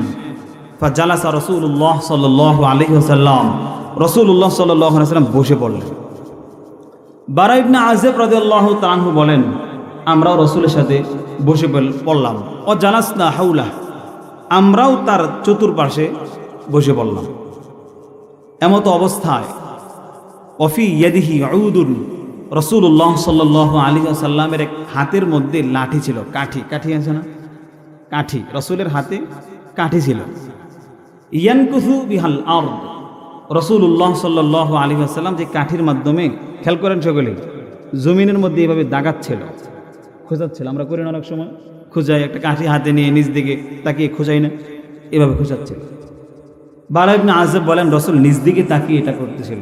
ফাজালাসা রাসূলুল্লাহ সাল্লাল্লাহু আলাইহি ওয়াসাল্লাম, রাসূলুল্লাহ সাল্লাল্লাহু আলাইহি ওয়াসাল্লাম বসে পড়লেন। বারা ইবনে আযেব রাদিয়াল্লাহু তাআলা আনহু বলেন, আমরাও রাসূলের সাথে বসে পড়লাম। ও জালাসনা হাওলা, আমরাও তার চতুর্পাশে বসে পড়লাম। এমত অবস্থায় অফি ইয়াদিহি উদুন, রাসূলুল্লাহ সাল্লাল্লাহু আলাইহি ওয়াসাল্লামের এক হাতের মধ্যে লাঠি ছিল, কাঠি আছে না? কাঠি, রাসূলের হাতে কাঠি ছিল। ইয়ানকুসু বিহাল আরদ, রাসূলুল্লাহ সাল্লাল্লাহু আলাইহি ওয়াসাল্লাম যে কাঠির মাধ্যমে, খেয়াল করেন সকলে, জমিনের মধ্যে এভাবে দাগাচ্ছিল, খোঁজাচ্ছিল। আমরা করি না অনেক সময়, খোঁজাই, একটা কাঠি হাতে নিয়ে নিজ দিকে তাকিয়ে খোঁজাই না, এভাবে খোঁজাচ্ছিল। বারা ইবনে আযেব বলেন, রাসূল নিজ দিকে তাকিয়ে এটা করতেছিল।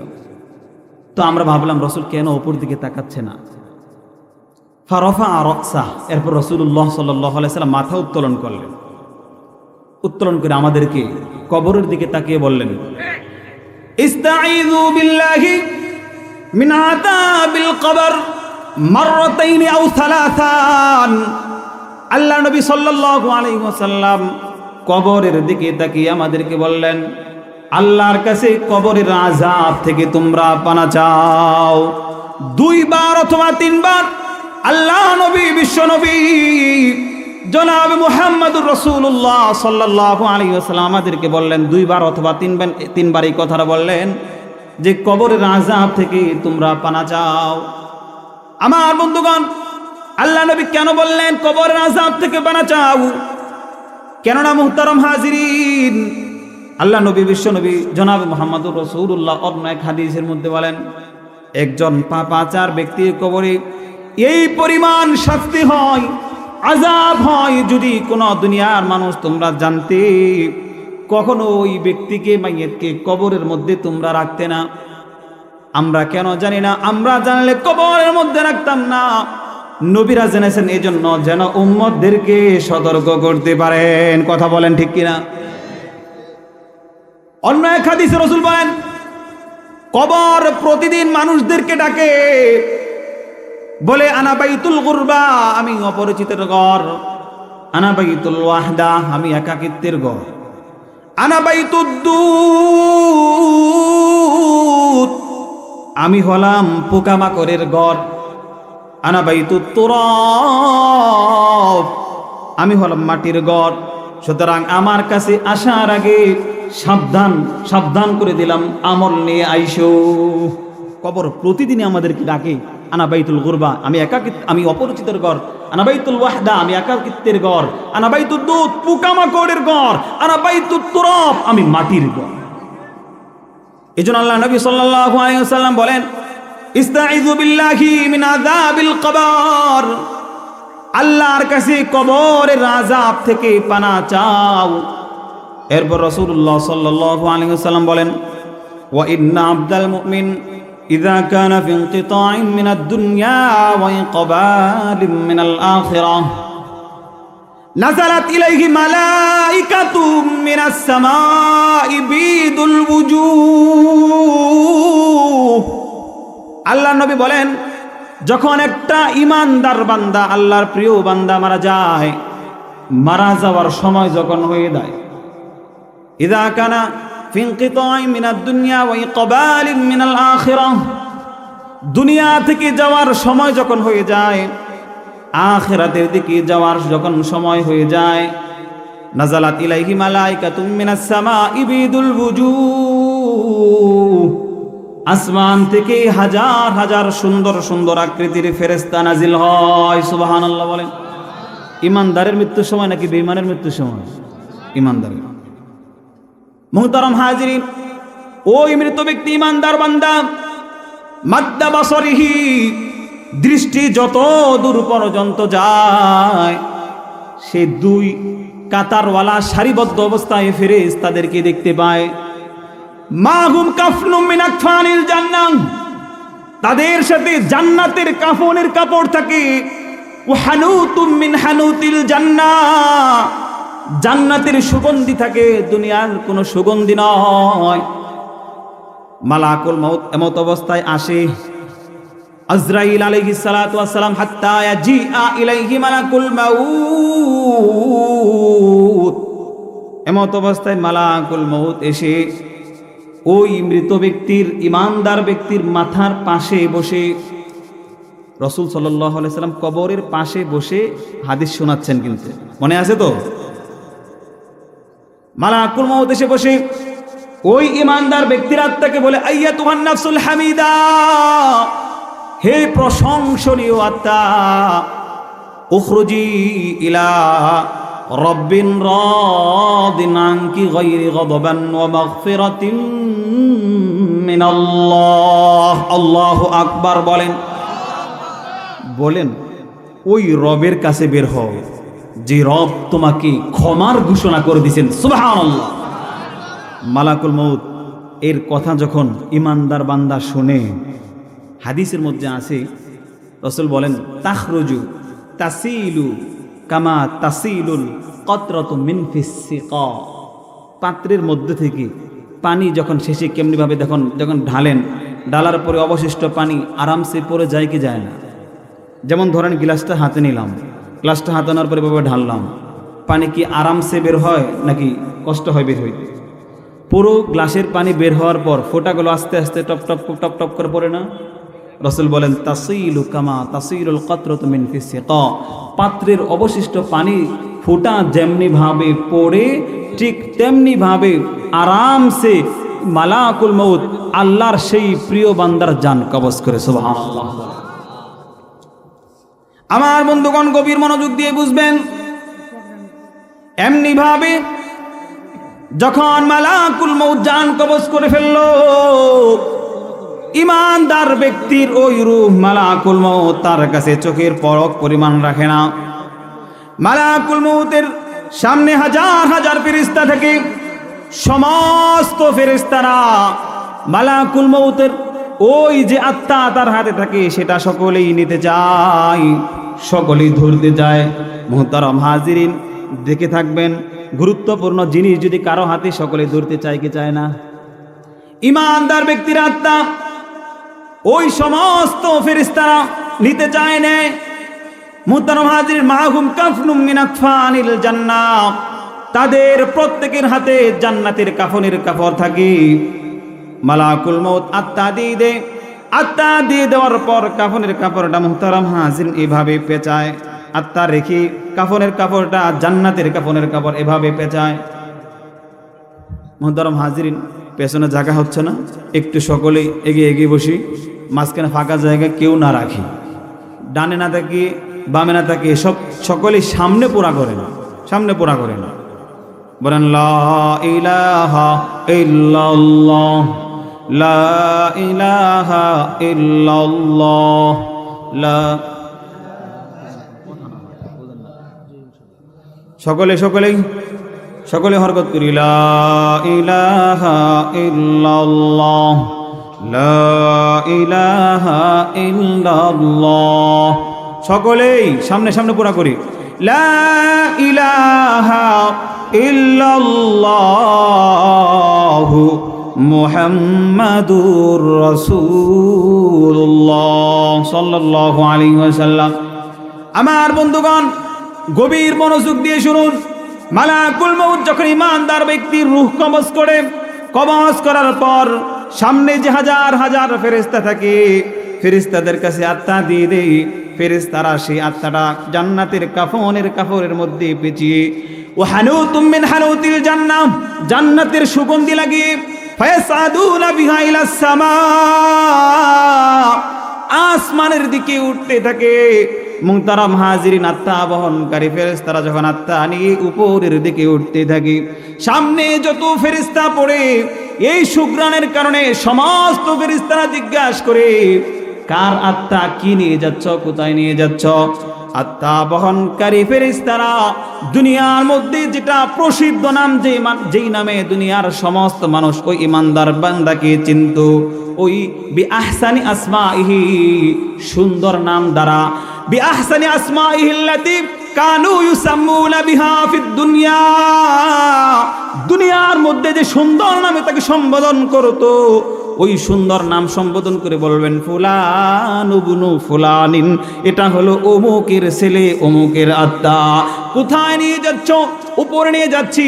তো আমরা ভাবলাম রাসূল কেন ওপর দিকে তাকাচ্ছে না। ফারাফা রাসা, এরপর রাসূলুল্লাহ সাল্লাল্লাহু আলাইহি ওয়াসাল্লাম মাথা উত্তোলন করলেন। উত্তোলন করে আমাদেরকে কবরের দিকে তাকিয়ে বললেন, ইস্তাঈযু বিল্লাহি মিন আযাবিল কবর মাররাতাইন আও সালাসান। আল্লাহ নবী সাল্লাল্লাহু আলাইহি ওয়াসাল্লাম কবরের দিকে তাকিয়ে আমাদেরকে বললেন, আল্লাহর কাছে কবরের আযাব থেকে তোমরা পানা চাও। 2 বার অথবা 3 বার আল্লাহ নবী, বিশ্ব নবী জনাব মুহাম্মদুর রাসূলুল্লাহ সাল্লাল্লাহু আলাইহি ওয়াসাল্লাম আমাদেরকে বললেন 2 বার অথবা 3 বার এই কথাটা বললেন যে কবরের আযাব থেকে তোমরা পানা চাও। আমার বন্ধুগণ, আল্লাহ নবী কেন বললেন কবরের আযাব থেকে পানা চাও? কেননা মুহতারাম হাজিরিন, আল্লাহ নবী, বিশ্ব নবী জনাব মুহাম্মদুর রাসূলুল্লাহ অন্য এক হাদিসের মধ্যে বলেন, একজন পাপাচার ব্যক্তির কবরে এই পরিমাণ শাস্তি হয়, আযাব হয়, যদি কোন দুনিয়ার মানুষ তোমরা জানতে, কখনো ওই ব্যক্তিকে, মাইয়িতকে কবরের মধ্যে তোমরা রাখতে না। আমরা কেন জানি না, আমরা জানলে কবরের মধ্যে রাখতাম না। নবীরা জেনেছেন এজন্য যেন উম্মতদেরকে সতর্ক করতে পারেন। কথা বলেন ঠিক কিনা? অন্য এক হাদিসে রাসূল বলেন, কবর প্রতিদিন মানুষদেরকে ডাকে, বলে আনা বাইতুল গুরবা, আমি অপরিচিতের ঘর। আনা বাইতুল ওয়াহদা, আমি একাকিত্বের ঘর। আনা বাইতুদ দুত, আমি হলাম পোকামাকড়ের ঘর। আনা বাইতুত তুরাব, আমি হলাম মাটির ঘর। সুতরাং আমার কাছে আসার আগে সাবধান সাবধান করে দিলাম, আমল নিয়ে আইসো। কবর প্রতিদিনই আমাদেরকে ডাকে, আনা বাইতুল গুরবা, আমি একাকিত্ব, আমি অপরিচিতের ঘর। আনা বাইতুল ওয়াহদা, আমি একাকিত্বের ঘর। আনা বাইতুদ দুত, পোকামাকড়ের ঘর। আনা বাইতুত তুরাব, আমি মাটির ঘর। এজন্য আল্লাহ নবী সাল্লাল্লাহু আলাইহি ওয়াসাল্লাম বলেন, ইস্তাঈযু বিল্লাহি মিন আযাবিল কবর, আল্লাহর কাছে কবরের আযাব থেকে পানা চাও। এরপর রাসূলুল্লাহ সাল্লাল্লাহু আলাইহি ওয়াসাল্লাম বলেন, ওয়া ইন্না আবদাল মুমিন ইযা কানা ফি ইনকিতাইন মিনাদ দুনিয়া ওয়া ইকবালিন মিনাল আখিরাহ নাযালাত ইলাইহি মালাইকাতুম মিনাস সামাই বিদুল ওয়ুজুহ। আল্লাহ নবী বলেন, যখন একটা ঈমানদার বান্দা, আল্লাহর প্রিয় বান্দা মারা যায়, মারা যাওয়ার সময় যখন হয়ে যায়, ইযা কানা ফি ইনকিতাই মিনাদ দুনিয়া ওয়া ইকবালিন মিনাল আখিরাহ, দুনিয়া থেকে যাওয়ার সময় যখন হয়ে যায়, আখিরাতের দিকে যাওয়ার যখন সময় হয়ে যায়, নাযালাত ইলাইহি মালাইকাতুম মিনাস সামাই বিদুল ওয়ুজুহ, আসমান থেকে হাজার হাজার সুন্দর সুন্দর আকৃতির ফেরেশতা নাজিল হয়। সুবহানাল্লাহ বলেন। ঈমানদারের মৃত্যুর সময় নাকি বেঈমানের মৃত্যুর সময়? ঈমানদারের। মুহতারাম হাজিরিন, ওই মৃত ব্যক্তি ঈমানদার বান্দা মাদ্দা বাসরিহি, দৃষ্টি যত দূর পর্যন্ত যায়, সে দুই কাতারওয়ালা সারিবদ্ধ অবস্থায় ফেরেশতাদেরকে দেখতে পায়। মাহুম কাফনুম মিন আকফানিল জান্নাহ, তাদের সাথে জান্নাতের কাফনের কাপড় থাকে। ওয়া হানুতুম মিন হানুতিল জান্নাহ, জান্নাতের সুগন্ধি থাকে, দুনিয়ার কোনো সুগন্ধি নয়। মালাকুল মউত এমত অবস্থায় আসে, আজরাইল আলাইহিস সালাতু ওয়াস সালাম, হাত্তা ইয়াজিআ ইলাইহি মালাকুল মাউত, এমত অবস্থায় মালাকুল মউত এসে ওই মৃত ব্যক্তির, ঈমানদার ব্যক্তির মাথার পাশে বসে, রাসূল সাল্লাল্লাহু আলাইহি সাল্লাম কবরের পাশে বসে হাদিস শোনাচ্ছেন, কিন্তু মনে আছে তো? মালাকুল মউত এসে বসে ওই ঈমানদার ব্যক্তির আত্মাকে বলে, আইয়াতুহান নাফসুল হামিদা, হে প্রশংসনীয় আত্মা, উখরুজি ইলা রব্বিন রাদিন আনকি গায়রি গাদবান ওয়া মাগফিরাতিন মিনাল্লাহ। আল্লাহু আকবার বলেন। বলেন, ওই রবের কাছে বের হও যে রব তোমাকে ক্ষমার ঘোষণা করে দিয়েছেন। সুবহানাল্লাহ। মালাকুল মউত এর কথা যখন ঈমানদার বান্দা শুনে, হাদিসের মধ্যে আছে, রাসূল বলেন, তাখরুজু তাসিলু কামা তাসিলুল কতরাতু মিন ফিস সিকা, পাত্রের মধ্যে থেকে পানি যখন শেষে কেমনিভাবে যখন ঢালেন, ঢালার পরে অবশিষ্ট পানি আরামসে পড়ে যায় কি যায় না? যেমন ধরেন গ্লাসটা হাতে নিলাম, গ্লাসটা হাতে নেওয়ার পরে এভাবে ঢাললাম, পানি কি আরামসে বের হয় নাকি কষ্ট হয় বের হইতে? পুরো গ্লাসের পানি বের হওয়ার পর ফোঁটাগুলো আস্তে আস্তে টপ টপ টপ টপ করে পড়ে না? রাসূল বলেন, তাসিলু কামা তাসিলুল কতরাতু মিন ফিস সিকা, পাত্রের অবশিষ্ট পানি ফোঁটা যেমনি ভাবে পড়ে, ঠিক তেমনি ভাবে আরামসে মালাকুল মউত আল্লাহর সেই প্রিয় বান্দার জান কবজ করে। সুবহানাল্লাহ। আমার বন্ধুগণ, গভীর মনোযোগ দিয়ে বুঝবেন, এমনি ভাবে যখন মালাকুল মউত জান কবজ করে ফেলল, ঈমানদার ব্যক্তির ওই রূহ মালাকুল মউত তার কাছে চোখের পলক পরিমাণ রাখে না। মালাকুল মউতের সামনে হাজার হাজার ফেরেশতা থাকে, সমস্ত ফেরেশতারা মালাকুল মউতের ওই যে আত্মা তার হাতে থাকে সেটা সকলেই নিতে চায়, সকলেই ধরতে চায়। মুহতারাম হাজিরিন, দেখে থাকবেন, গুরুত্বপূর্ণ জিনিস যদি কারো হাতে সকলে ধরতে চায় কি চায় না? ঈমানদার ব্যক্তির আত্মা ওই সমস্ত ফেরেশতারা নিতে চায় না। মুহতারাম হাজির, মাহুম কাফনুম মিন আকফানিল জান্নাহ, তাদের প্রত্যেকের হাতে জান্নাতের কাফনের কাপড় থাকে। মালাকুল মউত আত্মা দিয়ে দেয়, আত্মা দিয়ে দেওয়ার পর কাফনের কাপড়টা মুহতারাম হাজির এভাবে পেঁচায়, আত্মা রেখে কাফনের কাপড়টা জান্নাতের কাফনের কাপড় এভাবে পেঁচায়। মুহতারাম হাজিরিন, পেছনে জায়গা হচ্ছে না, একটু সকলে এগিয়ে এগিয়ে বসি, মাঝখানে ফাঁকা জায়গা কেউ না রাখি, ডানে না থাকি বামে না থাকি, সকলেই সামনে পোড়া করে না, সামনে পোড়া করে না। বলেন, লা ইলাহা ইল্লাল্লাহ, লা ইলাহা ইল্লাল্লাহ, লা। সকলে হরকত করি, লা ইলাহা ইল্লাল্লাহ, লা ইলাহা ইল্লাল্লাহ, সকলেই সামনে সামনে পুরা করি, লা ইলাহা ইল্লাল্লাহু মুহাম্মাদুর রাসূলুল্লাহ সাল্লাল্লাহু আলাইহি ওয়াসাল্লাম। আমার বন্ধুগণ, গভীর মনোযোগ দিয়ে শুনুন। মালাকুল মউত যখন ঈমানদার ব্যক্তির রূহ কবজ করে, কবজ করার পর সামনে যে হাজার হাজার ফেরেশতা থাকে, ফেরেশতাদের কাছে আত্মা দিয়ে দেয়। ফেরেশতারা সেই আত্মাটা জান্নাতের কাফনের মধ্যে পেঁচিয়ে ও হানুতুম মিন হানুতিল জান্নাহ, জান্নাতের সুগন্ধি লাগিয়ে ফায়াসাদুনা বিহা ইলাস সামা, আসমানের দিকে উঠতে থাকে। মুহতারাম হাজিরিন, আত্মা বহনকারী ফেরেশতারা যখন আত্মা নিয়ে উপরের দিকে উঠতে থাকে, সামনে যত ফেরেশতা পড়ে এই সুগ্রাণের কারণে সমস্ত ফেরেশতারা জিজ্ঞাসা করে, কার আত্মা, কি নিয়ে যাচ্ছ, কোথায় নিয়ে যাচ্ছ? আত্মা বহনকারী ফেরেশতারা দুনিয়ার মধ্যে যেটা প্রসিদ্ধ নাম, যেই নামে দুনিয়ার সমস্ত মানুষ ওই ইমানদার বান্দাকে চিনত, ওই বিআহসানি আসমাইহি, সুন্দর নাম দ্বারা, বিআহসানি আসমাইহি আল্লাতী কানু ইউসাম্মুনা বিহা ফিদ দুনিয়া, দুনিয়ার মধ্যে যে সুন্দর নামে তাকে সম্বোধন করতো, ওই সুন্দর নাম সম্বোধন করে বলবেন ফুলান ইবনু ফুলানিন, এটা হলো অমুকের ছেলে, অমুকের আত্মা। কোথায় নিয়ে যাচ্ছ? উপরে নিয়ে যাচ্ছি,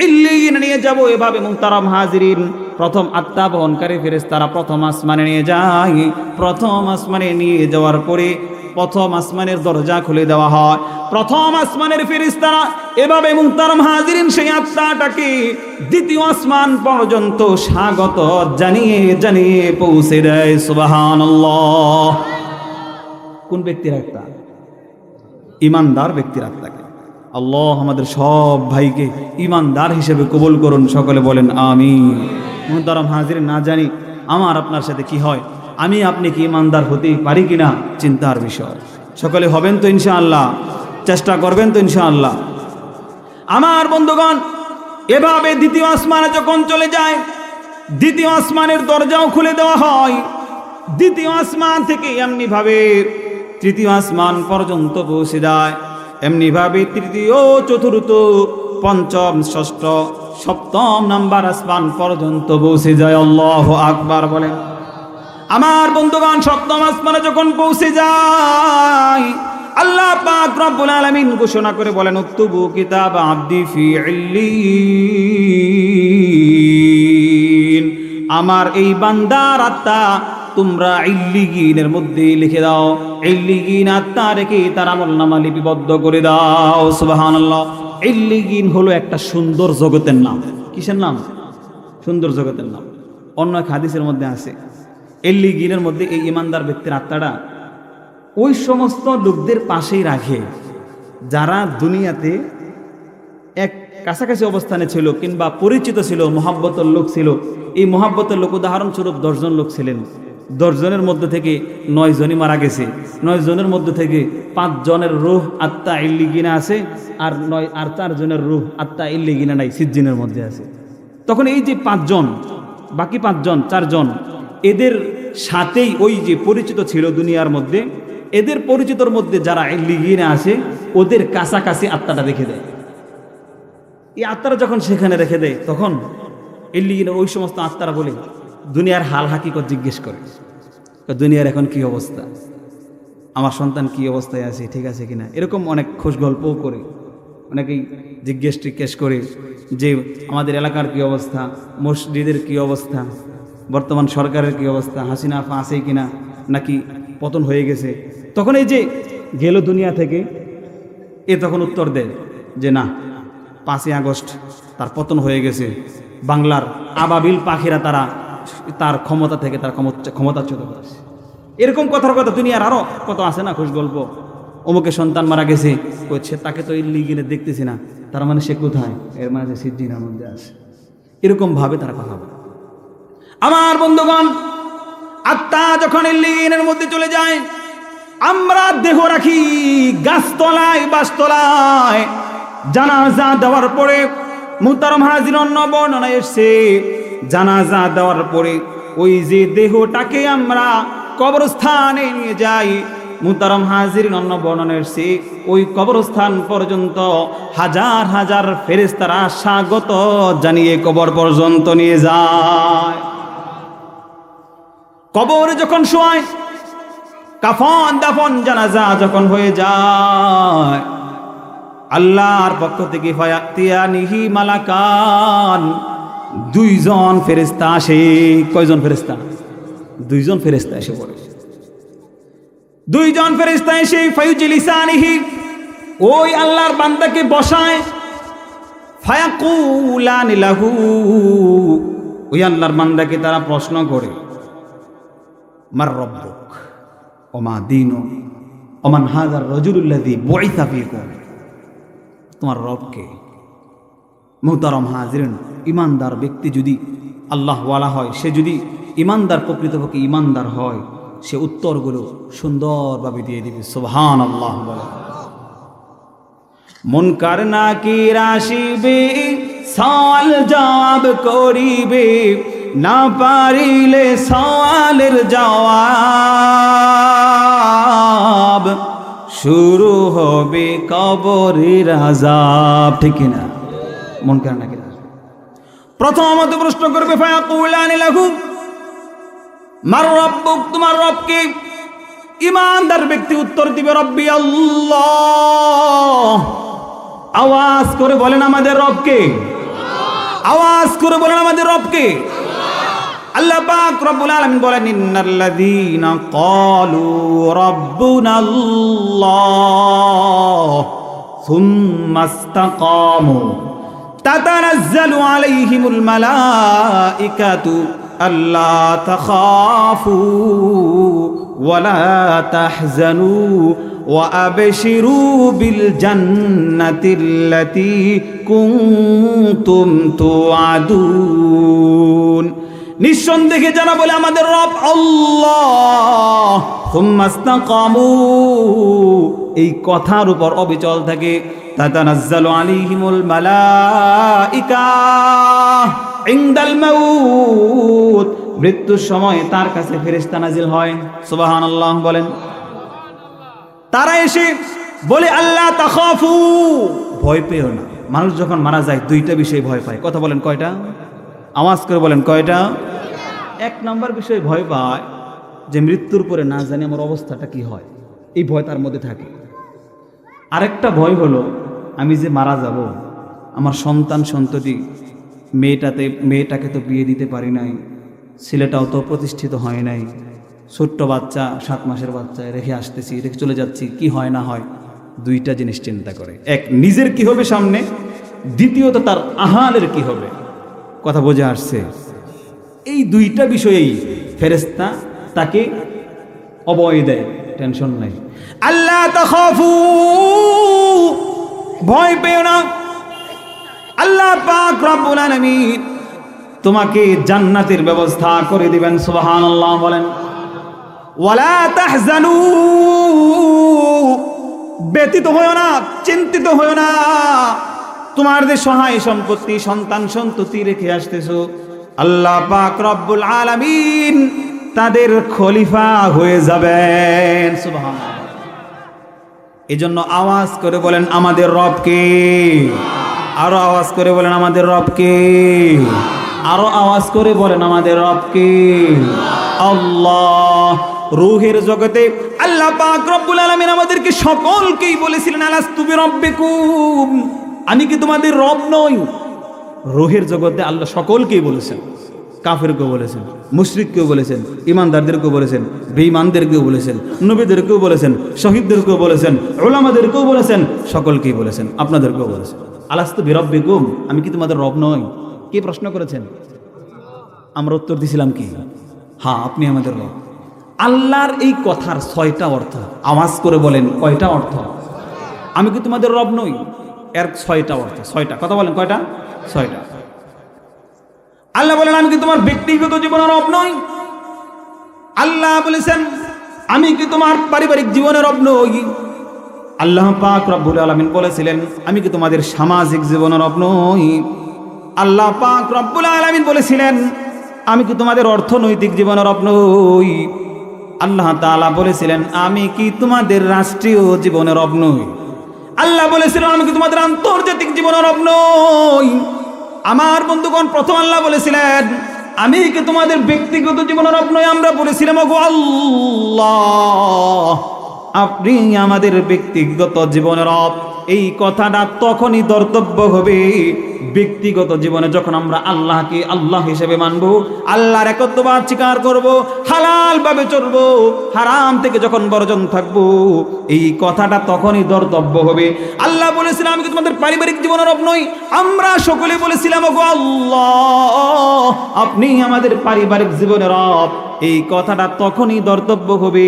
ইল্লিয়িন নিয়ে যাব। এভাবে মুহতারাম হাজিরিন, প্রথম আত্মা বহনকারী ফেরেশতারা প্রথম আসমানে নিয়ে যায়। প্রথম আসমানে নিয়ে যাওয়ার পরে প্রথম আসমানের দরজা খুলে দেওয়া হয়। প্রথম আসমানের ফেরেশতারা এভাবে মুহতারাম হাজিরিন সেই আত্মাটাকে দ্বিতীয় আসমান পর্যন্ত স্বাগত জানিয়ে জানিয়ে পৌঁছে দেয়। সুবহানাল্লাহ। কোন ব্যক্তির আত্মা? ইমানদার ব্যক্তির আত্মাকে। আল্লাহ আমাদের সব ভাইকে ইমানদার হিসেবে কবুল করুন, সকলে বলেন আমিন। মুহতারাম হাজিরিন, না জানি আমার আপনার সাথে কি হয়, আমি আপনি কি ইমানদার হতে পারি কিনা চিন্তার বিষয়। সকলে হবেন তো ইনশাআল্লাহ? চেষ্টা করবেন তো ইনশাআল্লাহ? আমার বন্ধুগণ, এভাবে দ্বিতীয় আসমানে যখন চলে যায়, দ্বিতীয় আসমানের দরজাও খুলে দেওয়া হয়। দ্বিতীয় আসমান থেকে এমনিভাবে তৃতীয় আসমান পর্যন্ত পৌঁছে যায়। এমনিভাবে তৃতীয়, চতুর্থ, পঞ্চম, ষষ্ঠ, সপ্তম নাম্বার আসমান পর্যন্ত পৌঁছে যায়। আল্লাহু আকবার বলেন। আমার বন্ধুগণ, সপ্তম আসমানে যখন পৌঁছে যায়, আল্লাহ পাক রব্বুল আলামিন ঘোষণা করে বলেন, উকতুবু কিতাব আবদি ফি ইল্লিয়িন, আমার এই বান্দার আত্মা তোমরা ইল্লিয়িনের মধ্যে লিখে দাও। ইল্লিয়িন আত্মা রেখে তার আমলনামা লিপিবদ্ধ করে দাও। সুবহানাল্লাহ। ইল্লিয়িন হলো একটা সুন্দর জগতের নাম। কিসের নাম? সুন্দর জগতের নাম। অন্য এক হাদিসের মধ্যে আছে, ইল্লিয়িনের মধ্যে এই ইমানদার ব্যক্তির আত্মাটা ওই সমস্ত লোকদের পাশেই রাখে যারা দুনিয়াতে এক কাছাকাছি অবস্থানে ছিল কিংবা পরিচিত ছিল, মহাব্বতের লোক ছিল। এই মহাব্বতের লোক উদাহরণস্বরূপ 10 জন লোক ছিলেন। 10 জনের মধ্যে থেকে 9 জনই মারা গেছে। 9 জনের মধ্যে থেকে 5 জনের রূহ আত্মা ইল্লিয়িনে আছে, আর 4 জনের রূহ আত্মা ইল্লিয়িনে নাই, সিজ্জিনের মধ্যে আছে। তখন এই যে 5 জন, বাকি 5 জন, 4 জন, এদের সাথেই ওই যে পরিচিত ছিল দুনিয়ার মধ্যে, এদের পরিচিতর মধ্যে যারা ইল্লিয়িনে আছে ওদের কাছাকাছি আত্মাটা রেখে দেয়। এই আত্মারা যখন সেখানে রেখে দেয়, তখন ইল্লিয়িনের ওই সমস্ত আত্মারা বলে দুনিয়ার হাল হাকিকত জিজ্ঞেস করে, দুনিয়ার এখন কি অবস্থা, আমার সন্তান কি অবস্থায় আছে, ঠিক আছে কিনা, এরকম অনেক খোঁজ গল্পও করে। অনেকেই জিজ্ঞেস করে যে আমাদের এলাকার কি অবস্থা, মসজিদের কি অবস্থা, বর্তমান সরকারের কি অবস্থা, হাসিনা আফা আছে কিনা, নাকি পতন হয়ে গেছে। তখন এই যে গেল দুনিয়া থেকে, এ তখন উত্তর দেয় যে না, 5ই আগস্ট তার পতন হয়ে গেছে, বাংলার আবাবিল পাখিরা তার ক্ষমতা থেকে তার ক্ষমতাচ্যুত করেছে। এরকম কথার কথা দুনিয়ার আরও কত আছে না খোঁজ গল্প। অমুকে সন্তান মারা গেছে, কইছে তাকে তো ইল্লিয়িনে দেখতেছি না, তার মানে সে কোথায়, এর মানে যে সিজ্জিনের মধ্যে আছে। এরকম ভাবে তারা কথা বলে। আমার বন্ধুগণ, আত্মা যখন ইল্লিয়িনের মধ্যে চলে যায়, আমরা দেহ রাখি গাছতলায়, বাসতলায়। জানাজা দেওয়ার পরে, মুহতারাম হাজির, অন্য বর্ণনায় এসেছে, জানাজা দেওয়ার পরে ওই যে দেহটাকে আমরা কবরস্থানে নিয়ে যাই, মুহতারাম হাজিরিন, অন্য বর্ণনা এসেছে ওই কবরস্থান পর্যন্ত হাজার হাজার ফেরেশতারা স্বাগত জানিয়ে কবর পর্যন্ত নিয়ে যায়। কবরে যখন শোয়, কাফন দাফন জানাজা যখন হয়ে যায়, আল্লাহর পক্ষ থেকে ফায়াতিয়ানিহি মালাকান, দুইজন ফেরেশতা আসে। কয়জন ফেরেশতা? দুইজন ফেরেশতা এসে পড়ে। দুইজন ফেরেশতা এসে ফায়ুজলিসানিহি, ওই আল্লাহর বান্দাকে বসায়। ফায়াকুলানি লাহু, ওই আল্লাহর বান্দাকে তারা প্রশ্ন করে, মার রব্বুক ওমা দীনুক ওমান হাযার রাজুলুল্লাযী বুইসা ফীকুম, তোমার রবকে? মুহতারাম হাজিরিন, ইমানদার ব্যক্তি যদি আল্লাহওয়ালা হয়, সে যদি ইমানদার, প্রকৃতপক্ষে ইমানদার হয়, সে উত্তরগুলো সুন্দরভাবে দিয়ে দিবে। সুবহানাল্লাহ বলে। মুনকার নাকির আসিবে, সওয়াল জবাব করিবে, না পারিলে সওয়ালের জবাব, শুরু হবে কবরের আযাব। ঠিক না? মুনকার নাকির প্রথমত প্রশ্ন করবে, ফায়াকুলানি লাহু মার রব্বুক, তোমার রবকে? ইমানদার ব্যক্তি উত্তর দিবে, রব্বি আল্লাহ। আওয়াজ করে বলেন আমাদের রবকে। আওয়াজ করে বলেন আমাদের রবকে। আল্লাহ পাক রব্বুল আলামিন বলেন, ইন্নাল্লাযীনা ক্বালু রাব্বুনাল্লাহ সুম্মা ইসতাকামু তাতানাজ্জালু আলাইহিমুল মালাইকাতু আল্লা তাখাফু ওয়ালা তাহজানু ওয়া আবশিরু বিল জান্নাতিল্লাতী কুনতুম তুআদুন। নিঃসন্দেহে যারা বলে আমাদের রব আল্লাহ, সুম্মা ইসতাকামু, এই কথার উপর অবিচল থাকে, তাতানাজ্জালু আলাইহিমুল মালাইকা ইনদাল মাউত, মৃত্যুর সময় তার কাছে ফেরেশতা নাজিল হয়। সুবহানাল্লাহ বলেন। তারা এসে বলে, আল্লাহ তাখাফু, ভয় পেও না। মানুষ যখন মারা যায় দুইটা বিষয় ভয় পায়। কথা বলেন কয়টা? আওয়াজ করে বলেন কয়টা? এক নম্বর বিষয় ভয় পায় যে মৃত্যুর পরে না জানি আমার অবস্থাটা কি হয়, এই ভয় তার মধ্যে থাকে। আরেকটা ভয় হলো আমি যে মারা যাব, আমার সন্তান সন্ততি, মেয়েটাকে তো বিয়ে দিতে পারি নাই, ছেলেটাও তো প্রতিষ্ঠিত হয় নাই, ছোট্ট বাচ্চা 7 মাসের বাচ্চা রেখে আসতেছি, রেখে চলে যাচ্ছি, কি হয় না হয়। দুইটা জিনিস চিন্তা করে, এক নিজের কি হবে সামনে, দ্বিতীয়ত তার আহালের কি হবে। কথা বোঝা আসছে? এই দুইটা বিষয়েই ফেরেশতা তাকে অভয় দেয়, টেনশন নাই। আল্লাহ তাখাফু, ভয় পেও না। আল্লাহ পাক রব্বুল আলামিন তোমাকে জান্নাতের ব্যবস্থা করে দিবেন। সুবহানাল্লাহ বলেন। ওয়ালা তাহজানু, ব্যতীত হয়ো না, চিন্তিত হয়ো না। তোমার যে সহায় সম্পত্তি, সন্তান সন্ততি রেখে আসতেছো, আল্লাহ পাক রব্বুল আলামিন তাদের খলিফা হয়ে যাবেন। সুবহানাল্লাহ। এজন্য আওয়াজ করে বলেন আমাদের রবকে। আরো আওয়াজ করে বলেন আমাদের রবকে। আরো আওয়াজ করে বলেন আমাদের রবকে। আল্লাহ। রূহের জগতে আল্লাহ পাক রব্বুল আলামিন আমাদেরকে সকলকেই বলেছিলেন, আলাস্তু বিরাব্বিকুম, আমি কি তোমাদের রব নই? রূহের জগতে আল্লাহ সকলকেই বলেছেন, কাফেরকেও বলেছেন, মুশরিককেও বলেছেন, ইমানদারদেরকেও বলেছেন, বেঈমানদেরকেও বলেছেন, নবীদেরকেও বলেছেন, শহীদদেরকেও বলেছেন, উলামাদেরকেও বলেছেন, সকলকেই বলেছেন, আপনাদেরকেও বলেছেন, আলাস্তু বিরাব্বিকুম, আমি কি তোমাদের রব নই? কে প্রশ্ন করেছেন? আমরা উত্তর দিছিলাম কি? হ্যাঁ, আপনি আমাদের রব। আল্লাহর এই কথার 6টা অর্থ। আওয়াজ করে বলেন কয়টা অর্থ? আমি কি তোমাদের রব নই, এর 6টা অর্থ। 6টা। কথা বলেন কয়টা? 6টা। আল্লাহ বলেন আমি কি তোমার ব্যক্তিগত জীবনের রব নই? আল্লাহ বলেছেন আমি কি তোমার পারিবারিক জীবনের রব নই? আল্লাহ পাক রব্বুল আলামিন বলেছিলেন আমি কি তোমাদের সামাজিক জীবনের রব নই? আল্লাহ পাক রব্বুল আলামিন বলেছিলেন আমি কি তোমাদের অর্থনৈতিক জীবনের রব নই? আল্লাহ তাআলা বলেছিলেন, আমি কি তোমাদের রাষ্ট্রীয় জীবনের রব নই? আল্লাহ বলেছিলেন, আমি কি তোমাদের আন্তর্জাতিক জীবনের রব নই? আমার বন্ধুগণ, প্রথম আল্লাহ বলেছিলেন, আমি কি তোমাদের ব্যক্তিগত জীবনের রব নই? আমরা বলেছিলাম, ওগো আল্লাহ, আপনি আমাদের ব্যক্তিগত জীবনের রব। এই কথাটা তখনই ধর্তব্য হবে ব্যক্তিগত জীবনে যখন আমরা আল্লাহকে আল্লাহ হিসেবে মানব, আল্লাহর একত্ববাদ স্বীকার করব, হালাল ভাবে চলব, হারাম থেকে যখন বর্জন থাকব, এই কথাটা তখনই ধর্তব্য হবে। আল্লাহ বলেছিলাম, আমি কি তোমাদের পারিবারিক জীবনের রব নই? আমরা সকলে বলেছিলাম, ওগো আল্লাহ, আপনি আমাদের পারিবারিক জীবনের রব। এই কথাটা তখনই ধর্তব্য হবে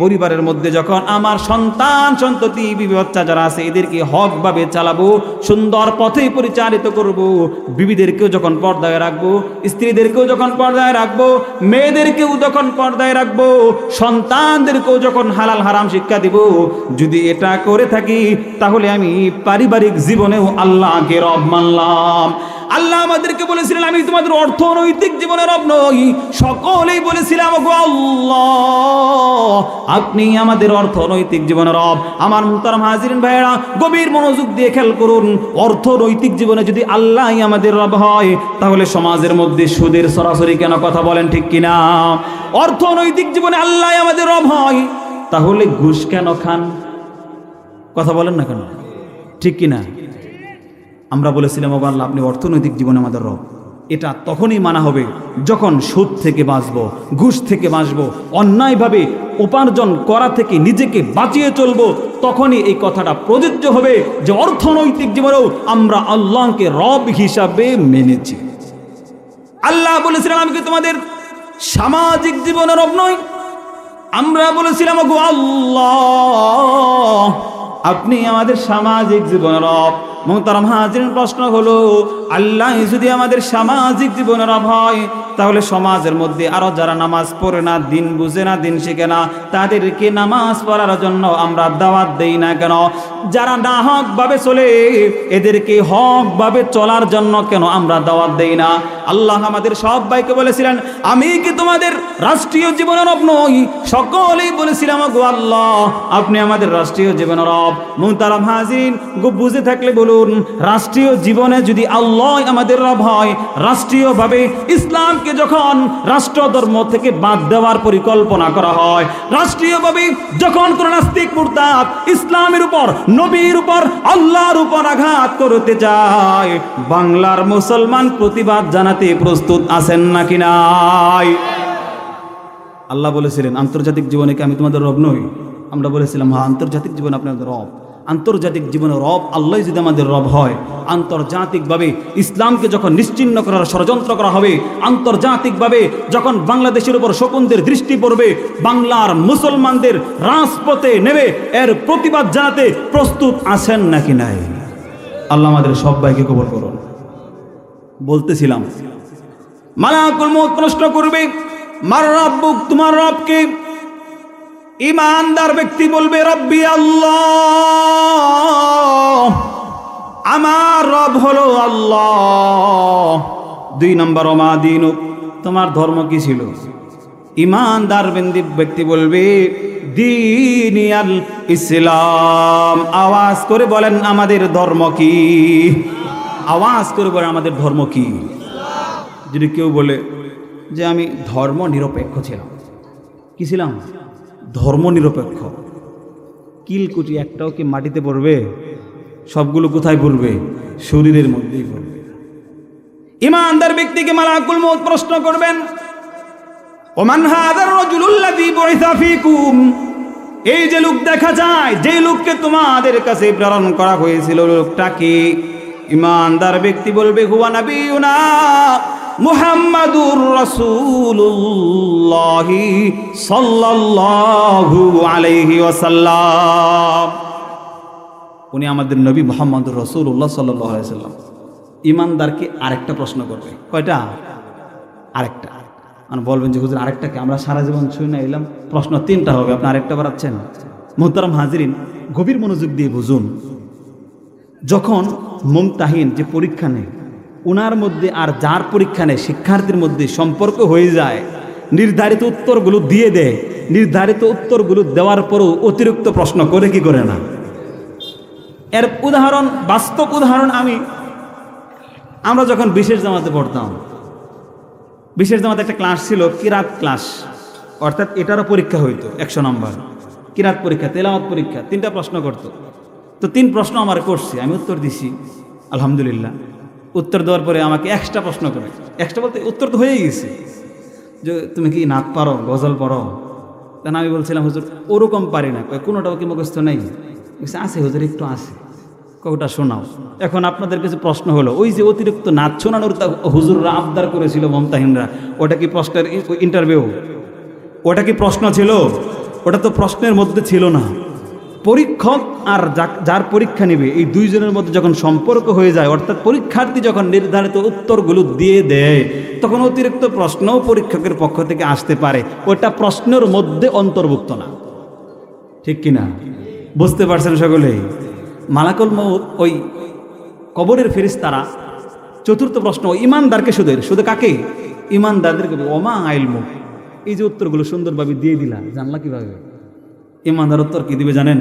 পরিবারের মধ্যে যখন আমার সন্তান সন্ততি বিবি বাচ্চা যারা আছে এদেরকে হকভাবে চালাবো, সুন্দর পথে পরিচালিত করব, বিবিদেরকেও যখন পর্দায় রাখবো, স্ত্রীদেরকেও যখন পর্দায় রাখবো, মেয়েদেরকেও যখন পর্দায় রাখবো, সন্তানদেরকেও যখন হালাল হারাম শিক্ষা দিব। যদি এটা করে থাকি তাহলে আমি পারিবারিক জীবনেও আল্লাহকে রব মানলাম। আল্লাহ আমাদেরকে বলেছিলেন, আমি তোমাদের অর্থনৈতিক জীবনের রব নই। সকলেই বলেছিলাম, ওগো আল্লাহ, আপনি আমাদের অর্থনৈতিক জীবনের রব। আমার মুহতারাম হাজিরিন ভাইরা, গভীর মনোযোগ দিয়ে খেয়াল করুন। অর্থনৈতিক জীবনে যদি আল্লাহ আমাদের রব হয়, তাহলে সমাজের মধ্যে সুদের সরাসরি কেন কথা বলেন, ঠিক কিনা? অর্থনৈতিক জীবনে আল্লাহ আমাদের রব হয়, তাহলে ঘুষ কেন খান? কথা বলেন না কেন, ঠিক কিনা? আমরা বলেছিলাম, ওগো আল্লাহ, আপনি অর্থনৈতিক জীবনে আমাদের রব। এটা তখনই মানা হবে যখন সুদ থেকে বাঁচবো, ঘুষ থেকে বাঁচবো, অন্যায়ভাবে উপার্জন করা থেকে নিজেকে বাঁচিয়ে চলবো। তখনই এই কথাটা প্রযোজ্য হবে যে অর্থনৈতিক জীবনেও আমরা আল্লাহকে রব হিসাবে মেনেছি। আল্লাহ বলেছিলাম, আমি কি তোমাদের সামাজিক জীবনের রব নই? আমরা বলেছিলাম, ওগো আল্লাহ, আপনি আমাদের সামাজিক জীবনের রব। মুহতারাম হাজিরিন, প্রশ্ন হলো, আল্লাহ যদি আমাদের সামাজিক জীবনের রব হয়, তাহলে সমাজের মধ্যে আরো যারা নামাজ পড়ে না, দিন বুঝে না, দিন শিখে না, তাদেরকে নামাজ পড়ার জন্য আমরা দাওয়াত দেই না কেন? যারা না হক ভাবে চলে, এদেরকে হক ভাবে চলার জন্য কেন আমরা দাওয়াত দেই না? আল্লাহ আমাদের সব ভাইকে বলেছিলেন, আমি কি তোমাদের রাষ্ট্রীয় জীবনের রব নই? সকলেই বলেছিলাম, ওগো আল্লাহ, আপনি আমাদের রাষ্ট্রীয় জীবনের রব। মুহতারাম হাজিরিন, বুঝে থাকলে বলুন, রাষ্ট্রীয় জীবনে যদি আল্লাহ আমাদের রব হয়, রাষ্ট্রীয়ভাবে ইসলামকে যখন রাষ্ট্র ধর্ম থেকে বাদ দেওয়ার পরিকল্পনা করা হয়, রাষ্ট্রীয়ভাবে যখন কোন নাস্তিক মুরতাদ ইসলামের উপর, নবীর উপর, আল্লাহর উপর আঘাত করতে চায়, বাংলার মুসলমান প্রতিবাদ জানাতে প্রস্তুত আছেন নাকি নাই? আল্লাহ বলেছিলেন, আন্তর্জাতিক জীবনে কি আমি তোমাদের রব নই? আমরা বলেছিলাম, হ্যাঁ, আন্তর্জাতিক জীবনে আপনাদের রব। আন্তর্জাতিক জীবনের রব আল্লাহ যদি আমাদের রব হয়, আন্তর্জাতিকভাবে ইসলামকে যখন নিশ্চিহ্ন করার ষড়যন্ত্র করা হবে, আন্তর্জাতিকভাবে যখন বাংলাদেশের উপর শকুনদের দৃষ্টি পড়বে, বাংলার মুসলমানদের রাজপথে নেবে এর প্রতিবাদ জানাতে প্রস্তুত আছেন নাকি নাই? আল্লাহ আমাদের সবাইকে কবুল করুন। বলতেছিলাম, মালাকুল মউত প্রশ্ন করবে, মার রাব্বুক, তোমার রবকে? ইমানদার ব্যক্তি বলবে, রব্বি আল্লাহ, আমার রব হলো আল্লাহ। 2 নম্বর, ওমা দীনুক, তোমার ধর্ম কি ছিল? ইমানদার ব্যক্তি বলবে, দীনি আল ইসলাম। আওয়াজ করে বলেন, আমাদের ধর্ম কি? আওয়াজ করে বলেন, আমাদের ধর্ম কি? যদি কেউ বলে যে আমি ধর্ম নিরপেক্ষ ছিলাম, কি ছিলাম? ধর্ম নিরপেক্ষ, কিলকুটি একটাও কি মাটিতে পড়বে? সবগুলো কোথায় পড়বে? শরীরের মধ্যেই পড়বে। ইমানদার ব্যক্তিকে মালাকুল মউত প্রশ্ন করবেন, ওমান হাযার রাজুলুল্লাযী বুইসা ফীকুম, এই যে লোক দেখা যায়, যে লোককে তোমাদের কাছে প্রেরণ করা হয়েছিল, লোকটা কি? ইমানদার ব্যক্তি বলবে, হুয়া নবিয়ুনা মুহাম্মাদুর রাসূলুল্লাহ সাল্লাল্লাহু আলাইহি ওয়াসাল্লাম। উনি আমাদের নবী মুহাম্মাদুর রাসূলুল্লাহ সাল্লাল্লাহু আলাইহি ওয়াসাল্লাম। ইমানদারকে আরেকটা প্রশ্ন করবে, কয়টা? আরেকটা। আর বলবেন যে হুজুর আরেকটা কি? আমরা সারা জীবন শুনে না এলাম, প্রশ্ন 3টা হবে, আপনি আরেকটা বাড়াচ্ছেন। মুহতারাম হাজিরিন, গভীর মনোযোগ দিয়ে বুঝুন। যখন মুমতাহিন যে পরীক্ষা নেয়, ওনার মধ্যে আর যার পরীক্ষা নেয় শিক্ষার্থীর মধ্যে সম্পর্ক হয়ে যায়, নির্ধারিত উত্তরগুলো দিয়ে দেয়, নির্ধারিত উত্তরগুলো দেওয়ার পরও অতিরিক্ত প্রশ্ন করে কি করে না? এর উদাহরণ, বাস্তব উদাহরণ, আমরা যখন বিশেষ জামাতে পড়তাম, বিশেষ জামাতে একটা ক্লাস ছিল কিরাত ক্লাস, অর্থাৎ এটারও পরীক্ষা হইতো 100 নম্বর। কিরাত পরীক্ষা, তেলাওয়াত পরীক্ষা, 3টা প্রশ্ন করতো। তো 3 প্রশ্ন আমার করছি, আমি উত্তর দিছি আলহামদুলিল্লাহ। উত্তর দেওয়ার পরে আমাকে এক্সট্রা প্রশ্ন করে, এক্সট্রা বলতে উত্তর তো হয়েই গেছে, যে তুমি কি নাত পারো, গজল পড়ো? তখন আমি বলছিলাম হুজুর ওরকম পারি না। কোনোটাও কি মুখস্থ নেই? আছে হুজুর, একটু আছে। ওটা শোনাও। এখন আপনাদের কাছে প্রশ্ন হলো, ওই যে অতিরিক্ত নাচ শোনানোর হুজুররা আবদার করেছিল মমতাহিনরা, ওটা কি প্রশ্নের ইন্টারভিউ? ওটা কি প্রশ্ন ছিল? ওটা তো প্রশ্নের মধ্যে ছিল না। পরীক্ষক আর যার পরীক্ষা নেবে, এই দুইজনের মধ্যে যখন সম্পর্ক হয়ে যায়, অর্থাৎ পরীক্ষার্থী যখন নির্ধারিত উত্তরগুলো দিয়ে দেয়, তখন অতিরিক্ত প্রশ্নও পরীক্ষকের পক্ষ থেকে আসতে পারে। ওটা প্রশ্নের মধ্যে অন্তর্ভুক্ত না, ঠিক কিনা? বুঝতে পারছেন সকলেই? মালাকুল মউত, ওই কবরের ফেরেশতারা, 4র্থ প্রশ্ন ইমানদারকে শুধু কাকে? ইমানদারদেরকে। ওমা ইলমু, এই যে উত্তরগুলো সুন্দরভাবে দিয়ে দিলা, জানলা কিভাবে? ইমানদার উত্তর কি দিবে জানেন?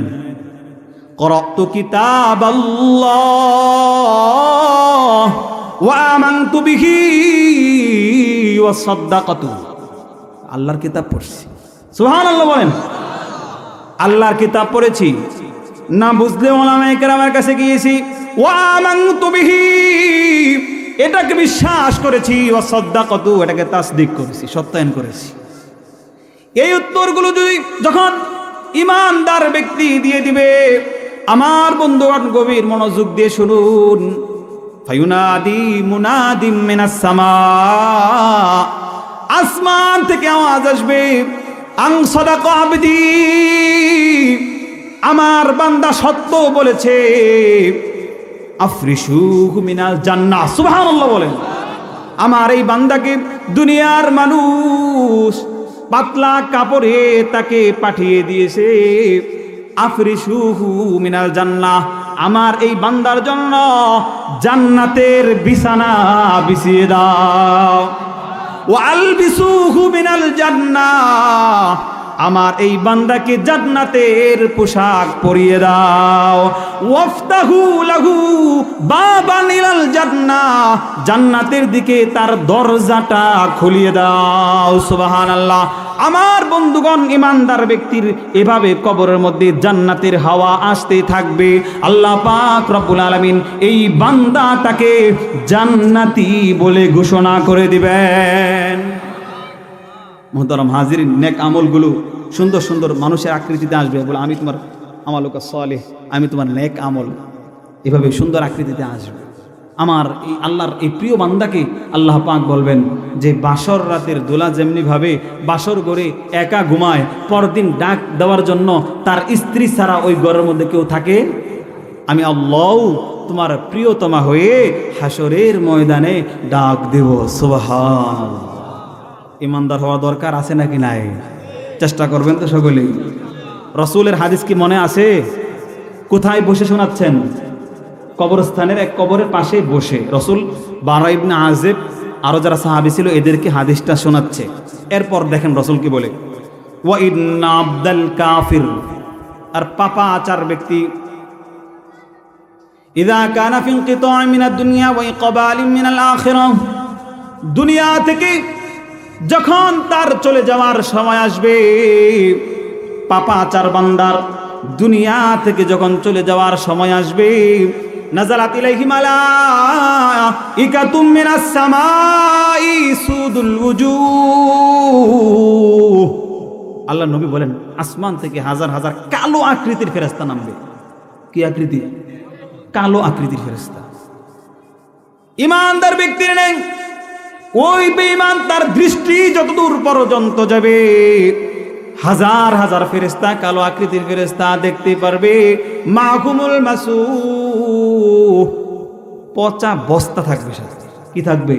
করাতু কিতাবাল্লাহ ওয়া আমানতু বিহি ওয়া সাদ্দাকাতু। আল্লাহর কিতাব পড়ছি, সুবহানাল্লাহ বলেন। আল্লাহর কিতাব পড়েছি, না বুঝলে ওলামায়ে কেরামের কাছে গিয়েছি, ওয়া আমানতু বিহি, এটাকে বিশ্বাস করেছি, ওয়া সাদ্দাকাতু, এটাকে তাসদিক করেছি, সত্যায়ন করেছি। এই উত্তরগুলো যখন ইমানদার ব্যক্তি দিয়ে দিবে, আমার বন্ধুগণ গভীর মনোযোগ দিয়ে শুনুন, ফায়ুনাদি মুনাদিম মিনাস সামা, আসমান থেকে আওয়াজ আসবে, আং সাদাকা আবদি, আমার বান্দা সত্য বলেছে, আফরিশুহু মিনাল জান্নাহ, সুবহানাল্লাহ বলেন। আমার এই বান্দাকে দুনিয়ার মানুষ পাতলা কাপড়ে তাকে পাঠিয়ে দিয়েছে, আফরিশুহু মিনাল জান্নাহ, আমার এই বান্দার জন্য জান্নাতের বিছানা বিছিয়ে দাও। ওয়া আলবিসুহু মিনাল জান্নাহ, আমার এই বান্দাকে জান্নাতের পোশাক পরিয়ে দাও। ওয়াফতাহু লাহু বাবান ইলাল জান্নাহ, জান্নাতের দিকে তার দরজাটা খুলিয়ে দাও। সুবহানাল্লাহ। আমার বন্ধুগণ, ইমানদার ব্যক্তির এভাবে কবরের মধ্যে জান্নাতের হাওয়া আসতে থাকবে। আল্লাহ পাক রব্বুল আলামিন এই বান্দাটাকে জান্নাতি বলে ঘোষণা করে দিবেন। মুহতারাম হাজিরিন, নেক আমলগুলো সুন্দর সুন্দর মানুষের আকৃতিতে আসবে, বলে আমি তোমার আমালুকা সালেহ, আমি তোমার নেক আমল, এভাবে সুন্দর আকৃতিতে আসবে। আমার এই আল্লাহর এই প্রিয় বান্দাকে আল্লাহ পাক বলবেন যে বাসর রাতের দোলা যেমনিভাবে বাসর ঘরে একা ঘুমায়, পরদিন ডাক দেওয়ার জন্য তার স্ত্রী ছাড়া ওই ঘরের মধ্যে কেউ থাকে, আমি আল্লাহ তোমার প্রিয়তমা হয়ে হাসরের ময়দানে ডাক দেব। সুবহানাল্লাহ। ইমানদার হওয়া দরকার আছে নাকি নাই? চেষ্টা করবেন তো সকলেই। রসুলের হাদিস কি মনে আছে? কোথায় বসে শোনাচ্ছেন? কবরস্থানের এক কবরের পাশে বসে রসুল বারা ইবনে আযিব আরো যারা সাহাবী ছিল এদেরকে হাদিসটা শোনাচ্ছে। এরপর দেখেন রসুল কি বলে, ওয়া ইন্না আবদাল কাফির, আর পাপা আচার ব্যক্তি, ইযা কানা ফি ইনকিতা'i মিনাদ দুনিয়া ওয়া ইকবালিন মিনাল আখিরাহ, দুনিয়া থেকে যখন তার চলে যাওয়ার সময় আসবে, পাপাচার বান্দার দুনিয়া থেকে যখন চলে যাওয়ার সময় আসবে, নাযালাত ইলাইহি মালাইকাতুম মিনাস সামাই সুদুল ওয়ুজুহ, আল্লাহ নবী বলেন আসমান থেকে হাজার হাজার কালো আকৃতির ফেরেশতা নামবে। কি আকৃতি? কালো আকৃতির ফেরেশতা। ইমানদার ব্যক্তির নেই, ওই বেঈমান তার দৃষ্টি যতদূর পর্যন্ত যাবে হাজার হাজার ফেরেশতা, কালো আকৃতির ফেরেশতা দেখতে পারবে। মাহুমুল মাসুহ, পচা বস্তা থাকবে সাথে। কি থাকবে?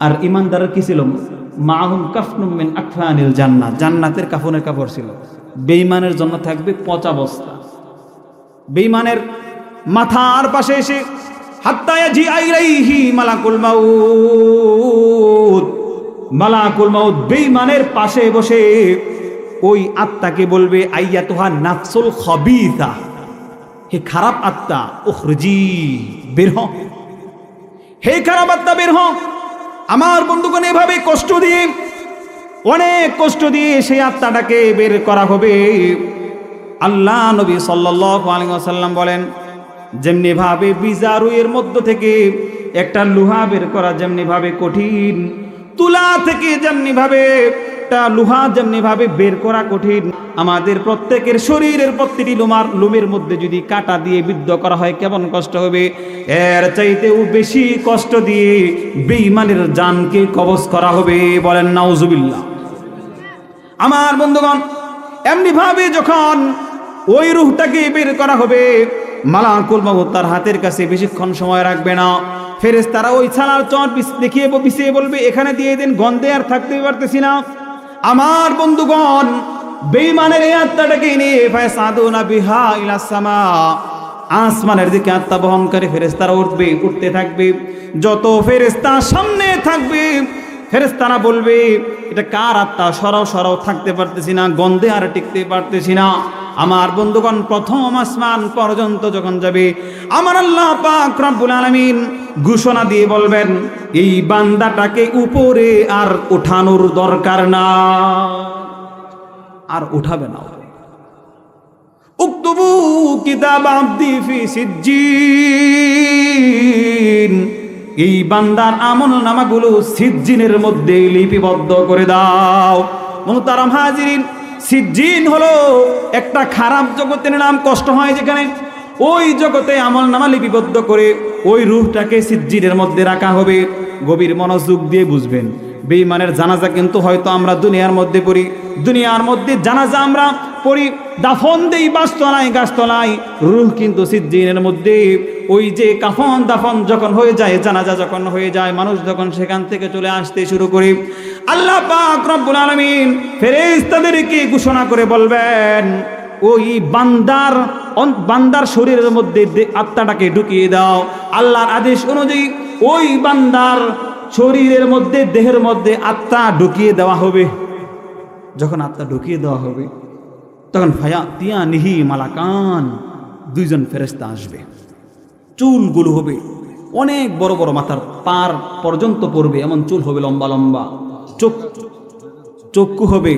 আর ইমানদারের কি ছিল? মাহুম কাফনুম মিন আকফানিল জান্নাহ, জান্নাতের কাফনের কাপড় ছিল। বেঈমানের জন্য থাকবে পচা বস্তা। বেঈমানের মাথার পাশে এসে হাত্তা ইয়াজিআ ইলাইহি মালাকুল মাউত, মালাকুল মাউত বেঈমানের পাশে বসে ওই আত্মাকে বলবে আইয়াতুহা নাফসুল খাবিসা, হে খারাপ আত্মা, উখরুজি, বের হ, হে খারাপ আত্মা বের হ। আমার বন্ধুগণ, এভাবে কষ্ট দিয়ে, অনেক কষ্ট দিয়ে সেই আত্মাটাকে বের করা হবে। আল্লাহ নবী সাল্লাল্লাহু আলাইহি ওয়াসাল্লাম বলেন, যেমনি ভাবে বিজারুয়ের মধ্য থেকে একটা লোহা বের করা যেমনি ভাবে কঠিন, তুলা থেকে যেমনি ভাবে একটা লোহা যেমনি ভাবে বের করা কঠিন, আমাদের প্রত্যেকের শরীরের প্রত্যেকটি লোমের মধ্যে যদি কাঁটা দিয়ে বিদ্ধ করা হয় কেমন কষ্ট হবে, এর চাইতেও বেশি কষ্ট দিয়ে বেঈমানের জানকে কবজ করা হবে। বলেন নাউজুবিল্লাহ। আমার বন্ধুগণ, এমনি ভাবে যখন ওই রূহটাকে বের করা হবে, মালাকুল মউত তার হাতের কাছে বেশিক্ষণ সময় রাখবে না। ফেরেশতারা ওই ছালার চট দেখিয়ে বিছিয়ে বলবে, এখানে দিয়ে দেন, গন্ধে আর থাকতে পারতেছি না। আমার বন্ধুগণ, বেঈমানের এই আত্মাটাকে নিয়ে ফায়াসাদুনা বিহা ইলাস সামা, আসমানের দিকে আত্মা বহন করে ফেরেশতারা উঠতে থাকবে। যত ফেরেশতা সামনে থাকবে, ফেরেশতারা বলবে, এটা কার আত্মা, সরাও সরাও, থাকতে পারতেছি না, গন্ধে আর টিকতে পারতেছি না। আমার বন্ধুগণ, প্রথম আসমান পর্যন্ত যখন যাবে, আমার আল্লাহ পাক রব্বুল আলামিন ঘোষণা দিয়ে বলবেন, এই বান্দাটাকে উপরে আর ওঠানোর দরকার না, আর উঠাবে না। উকতুবু কিতাব আবদি ফি সিজ্জিন, এই বান্দার আমল নামাগুলো সিজ্জিনের মধ্যে লিপিবদ্ধ করে দাও। মুহতারাম হাজিরিন, সিজ্জিন হলো একটা খারাপ জগতের নাম, কষ্ট হয় যেখানে, ওই জগতে আমল নামা লিপিবদ্ধ করে ওই রূহটাকে সিজ্জিনের মধ্যে রাখা হবে। গভীর মনোযোগ দিয়ে বুঝবেন, বেঈমানের জানাজা কিন্তু হয়তো আমরা দুনিয়ার মধ্যে পড়ি, দুনিয়ার মধ্যে জানাজা আমরা পড়ি, দাফন দেই বাসতলায় গাছতলায়, রূহ কিন্তু সিজ্জিনের মধ্যে। ওই যে কাফন দাফন যখন হয়ে যায়, জানাজা যখন হয়ে যায়, মানুষ যখন সেখান থেকে চলে আসতে শুরু করে, আল্লাহ পাক রব্বুল আলামিন ফেরেশতাদেরকে ঘোষণা করে বলবেন, ওই বান্দার শরীরের মধ্যে আত্মাটাকে ঢুকিয়ে দাও। আল্লাহর আদেশ অনুযায়ী ওই বান্দার শরীরের মধ্যে, দেহের মধ্যে আত্মা ঢুকিয়ে দেওয়া হবে। যখন আত্মা ঢুকিয়ে দেওয়া হবে, তখন ফায়াতিয়ানিহি মালাকান, দুইজন ফেরেশতা আসবে। চুলগুলো হবে অনেক বড় বড়, মাথার পার পর্যন্ত পড়বে এমন চুল হবে, লম্বা লম্বা, চক্ষু হবে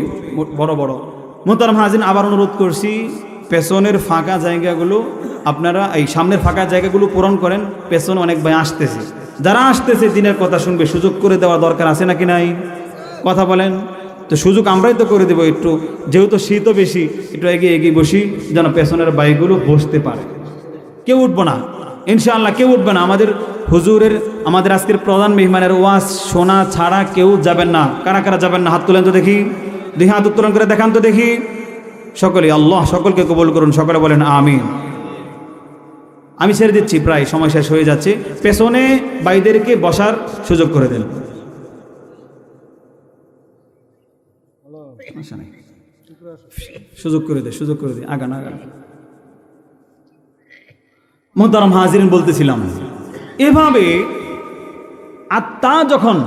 বড় বড়। মুহতারাম হাজিরিন, আবার অনুরোধ করছি, পেছনের ফাঁকা জায়গাগুলো আপনারা, এই সামনের ফাঁকা জায়গাগুলো পূরণ করেন। পেছনে অনেক ভাই আসতেছে, যারা আসতেছে দিনের কথা শুনবে, সুযোগ করে দেওয়া দরকার আছে নাকি নাই? কথা বলেন তো। সুযোগ আমরাই তো করে দেবো একটু, যেহেতু শীতও বেশি, একটু এগিয়ে এগিয়ে বসি, যেন পেছনের বাইকগুলো বসতে পারে। কেউ উঠবো না ইনশাআল্লাহ, কেউ উঠবে না। আমাদের হুজুরের, আমাদের আজকের প্রধান মেহমানের ওয়াজ শোনা ছাড়া কেউ যাবেন না। কারা কারা যাবেন না হাত তুলেন তো দেখি, দেখি হাত উত্তোলন করে দেখান তো দেখি। সকলে, আল্লাহ সকলকে কবুল করুন, সকলে বলেন আমিন। আমি ছেড়ে দিচ্ছি, প্রায় সময় শেষ হয়ে যাচ্ছে। পেছনে ভাইদেরকে বসার সুযোগ করে দেন। সুযোগ করে দে, আগান। মুহতারাম হাজিরিন, বলতেছিলাম, এভাবে আত্মা যখন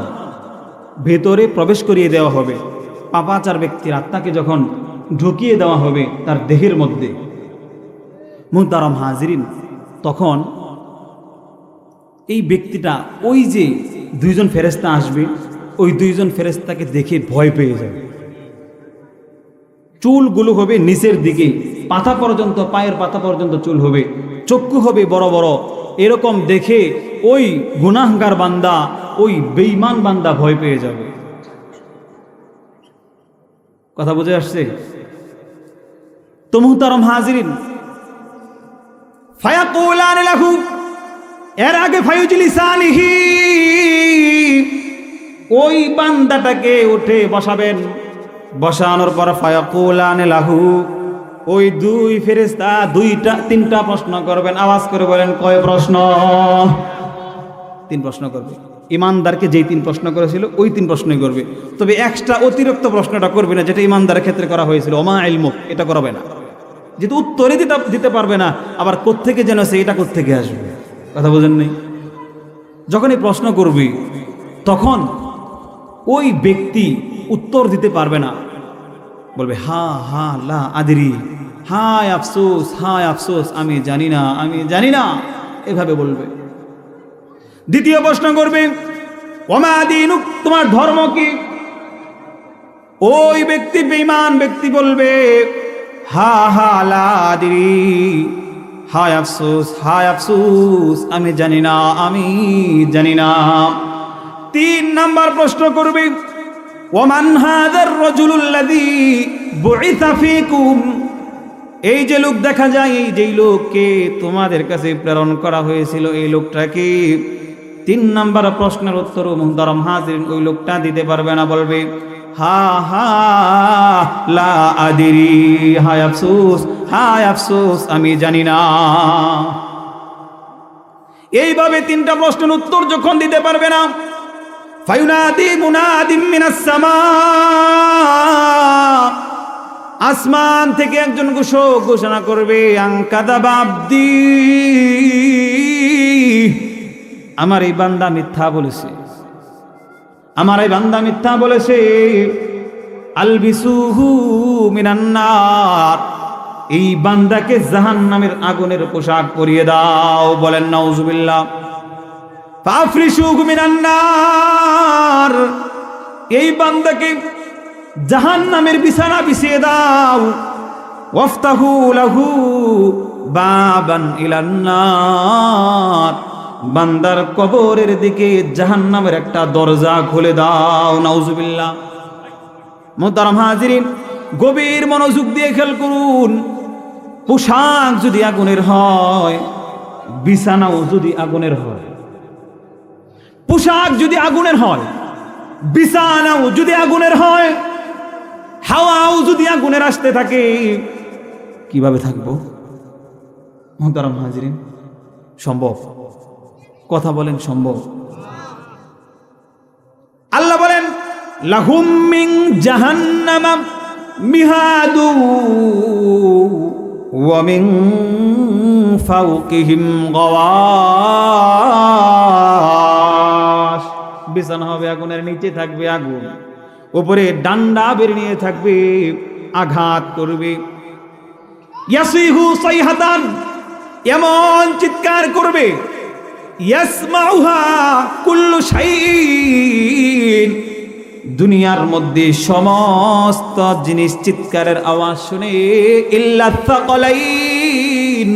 ভেতরে প্রবেশ করিয়ে দেওয়া হবে, পাপাচার ব্যক্তির আত্মাকে যখন ঢুকিয়ে দেওয়া হবে তার দেহের মধ্যে, মুহতারাম হাজিরিন, তখন এই ব্যক্তিটা, ওই যে দুইজন ফেরেশতা আসবে, ওই দুইজন ফেরেশতাকে দেখে ভয় পেয়ে যাবে। চুলগুলো হবে নিচের দিকে, পাতা পর্যন্ত, পায়ের পাতা পর্যন্ত চুল হবে, চক্ষু হবে বড় বড়। এরকম দেখে ওই গুনাহগার বান্দা, ওই বেঈমান বান্দা ভয় পেয়ে যাবে। কথা বুঝে আসছে তো? মুহতারাম হাজিরিন, ফায়াকুলান লাহু, এর আগে ফায়ুজলিসানিহি, ওই বান্দাটাকে উঠে বসাবেন। বসানোর পর ফায়াকুলান লাহু, ওই দুই ফেরেশতা তিনটা প্রশ্ন করবেন। আওয়াজ করে বলেন, কয় প্রশ্ন? 3 প্রশ্ন করবে। ইমানদারকে যেই 3 প্রশ্ন করেছিল ওই 3 প্রশ্নই করবে, তবে এক্সট্রা অতিরিক্ত প্রশ্নটা করবে না, যেটা ইমানদারের ক্ষেত্রে করা হয়েছিল, ওমা ইলমুক, এটা করবে না। যেহেতু উত্তরই দিতে পারবে না, আবার কোত্থেকে যেন সে এটা কোত্থেকে আসবে। কথা বোঝেন নেই? যখন এই প্রশ্ন করবি, তখন ওই ব্যক্তি উত্তর দিতে পারবে না। বলবে হা হা লা আদরি, হায় আফসোস, হায় আফসোস, আমি জানি না, আমি জানি না, এভাবে বলবে। দ্বিতীয় প্রশ্ন করবে ওমা দীনুক, তোমার ধর্ম কি? ওই ব্যক্তি, বেঈমান ব্যক্তি বলবে হা হা লা আদরি, হায় আফসোস, হায় আফসোস, আমি জানি না, আমি জানি না। 3 নাম্বার প্রশ্ন করবে ওমান হাযার রাজুলুল্লাযী বুইসা ফীকুম, এই যে লোক দেখা যায়, এই যেই লোককে তোমাদের কাছে প্রেরণ করা হয়েছিল, এই লোকটাকে 3 নাম্বার প্রশ্নের উত্তর মুহতারাম হাজিরিন ওই লোকটা দিতে পারবে না, বলবে হা হা লা আদরি, হায় আফসোস, হায় আফসোস, আমি জানি না। এইভাবে 3টা প্রশ্নের উত্তর যখন দিতে পারবে না, ফায়ুনাদি মুনাদিম মিনাস সামা, আসমান থেকে একজন ঘোষক ঘোষণা করবে আনকাযাবা আবদি, আমার এই বান্দা মিথ্যা বলেছে, আমার এই বান্দা মিথ্যা বলেছে। আলবিসুহু মিনান নার, এই বান্দাকে জাহান্নামের আগুনের পোশাক পরিয়ে দাও। বলেন নাউজুবিল্লাহ। ফাফরিশুহু মিনান নার, এই বান্দাকে জাহান্নামের বিছানা বিছিয়ে দাও। ওয়াফতাহু লাহু বাবান ইলান নার, বান্দার কবরের দিকে জাহান্নামের একটা দরজা খুলে দাও। নাউজুবিল্লাহ। মুহতারাম হাজিরিন, গভীর মনোযোগ দিয়ে খেয়াল করুন। পোশাক যদি আগুনের হয়, বিছানাও যদি আগুনের হয়, পোশাক যদি আগুনের হয়, বিছানাও যদি আগুনের হয়, হাওয়াও যদি আগুনের আসতে থাকে, কিভাবে থাকবো? মুহতারাম হাজিরিন, সম্ভব? কথা বলেন, সম্ভব? আল্লাহ বলেন লাহুম মিন জাহান্নামা মিহাদু ওয়া মিন ফাওকিহিম গাওয়াশ, বিছানা হবে আগুনের, নিচে থাকবে আগুন, উপরে ডান্ডা বের নিয়ে থাকবে, আঘাত করবে। ইয়াসিহু সাইহাতান, এমন চিৎকার করবে, ইয়াসমাউহা কুল্লু শাইইন, দুনিয়ার মধ্যে সমস্ত জিনিস চিৎকারের আওয়াজ শুনে, ইল্লা সাকালাইন,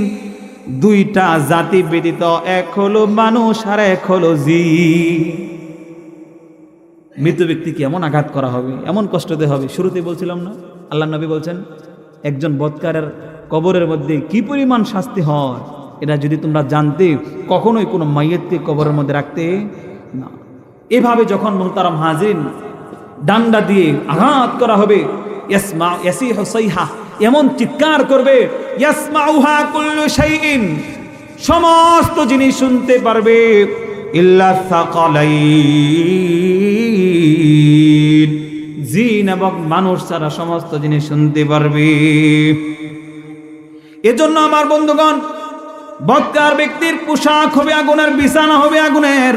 2টা জাতি ব্যতীত, এক হলো মানুষ আর এক হলো জিন। মৃত ব্যক্তিকে এমন আঘাত করা হবে, এমন কষ্ট দেওয়া হবে। শুরুতে বলছিলাম না, আল্লাহ নবী বলছেন একজন বদকারের কবরের মধ্যে কি পরিমাণ শাস্তি হয়, এটা যদি তোমরা জানতে, কখনোই কোনো মাইয়তকে কবরের মধ্যে রাখতে না। এভাবে যখন মুহতারাম হাজিরিন ডান্ডা দিয়ে আঘাত করা হবে, ইয়াসিহু সাইহা, এমন চিৎকার করবে, ইয়াসমাউহা কুল্লু শাইইন, সমস্ত জিনিস শুনতে পারবে, ইল্লা সাকালাইন, জিন এবং মানুষ ছাড়া সমস্ত জিনিস শুনতে পারবে। এজন্য আমার বন্ধুগণ, বদকার ব্যক্তির পোশাক হবে আগুনের, বিছানা হবে আগুনের।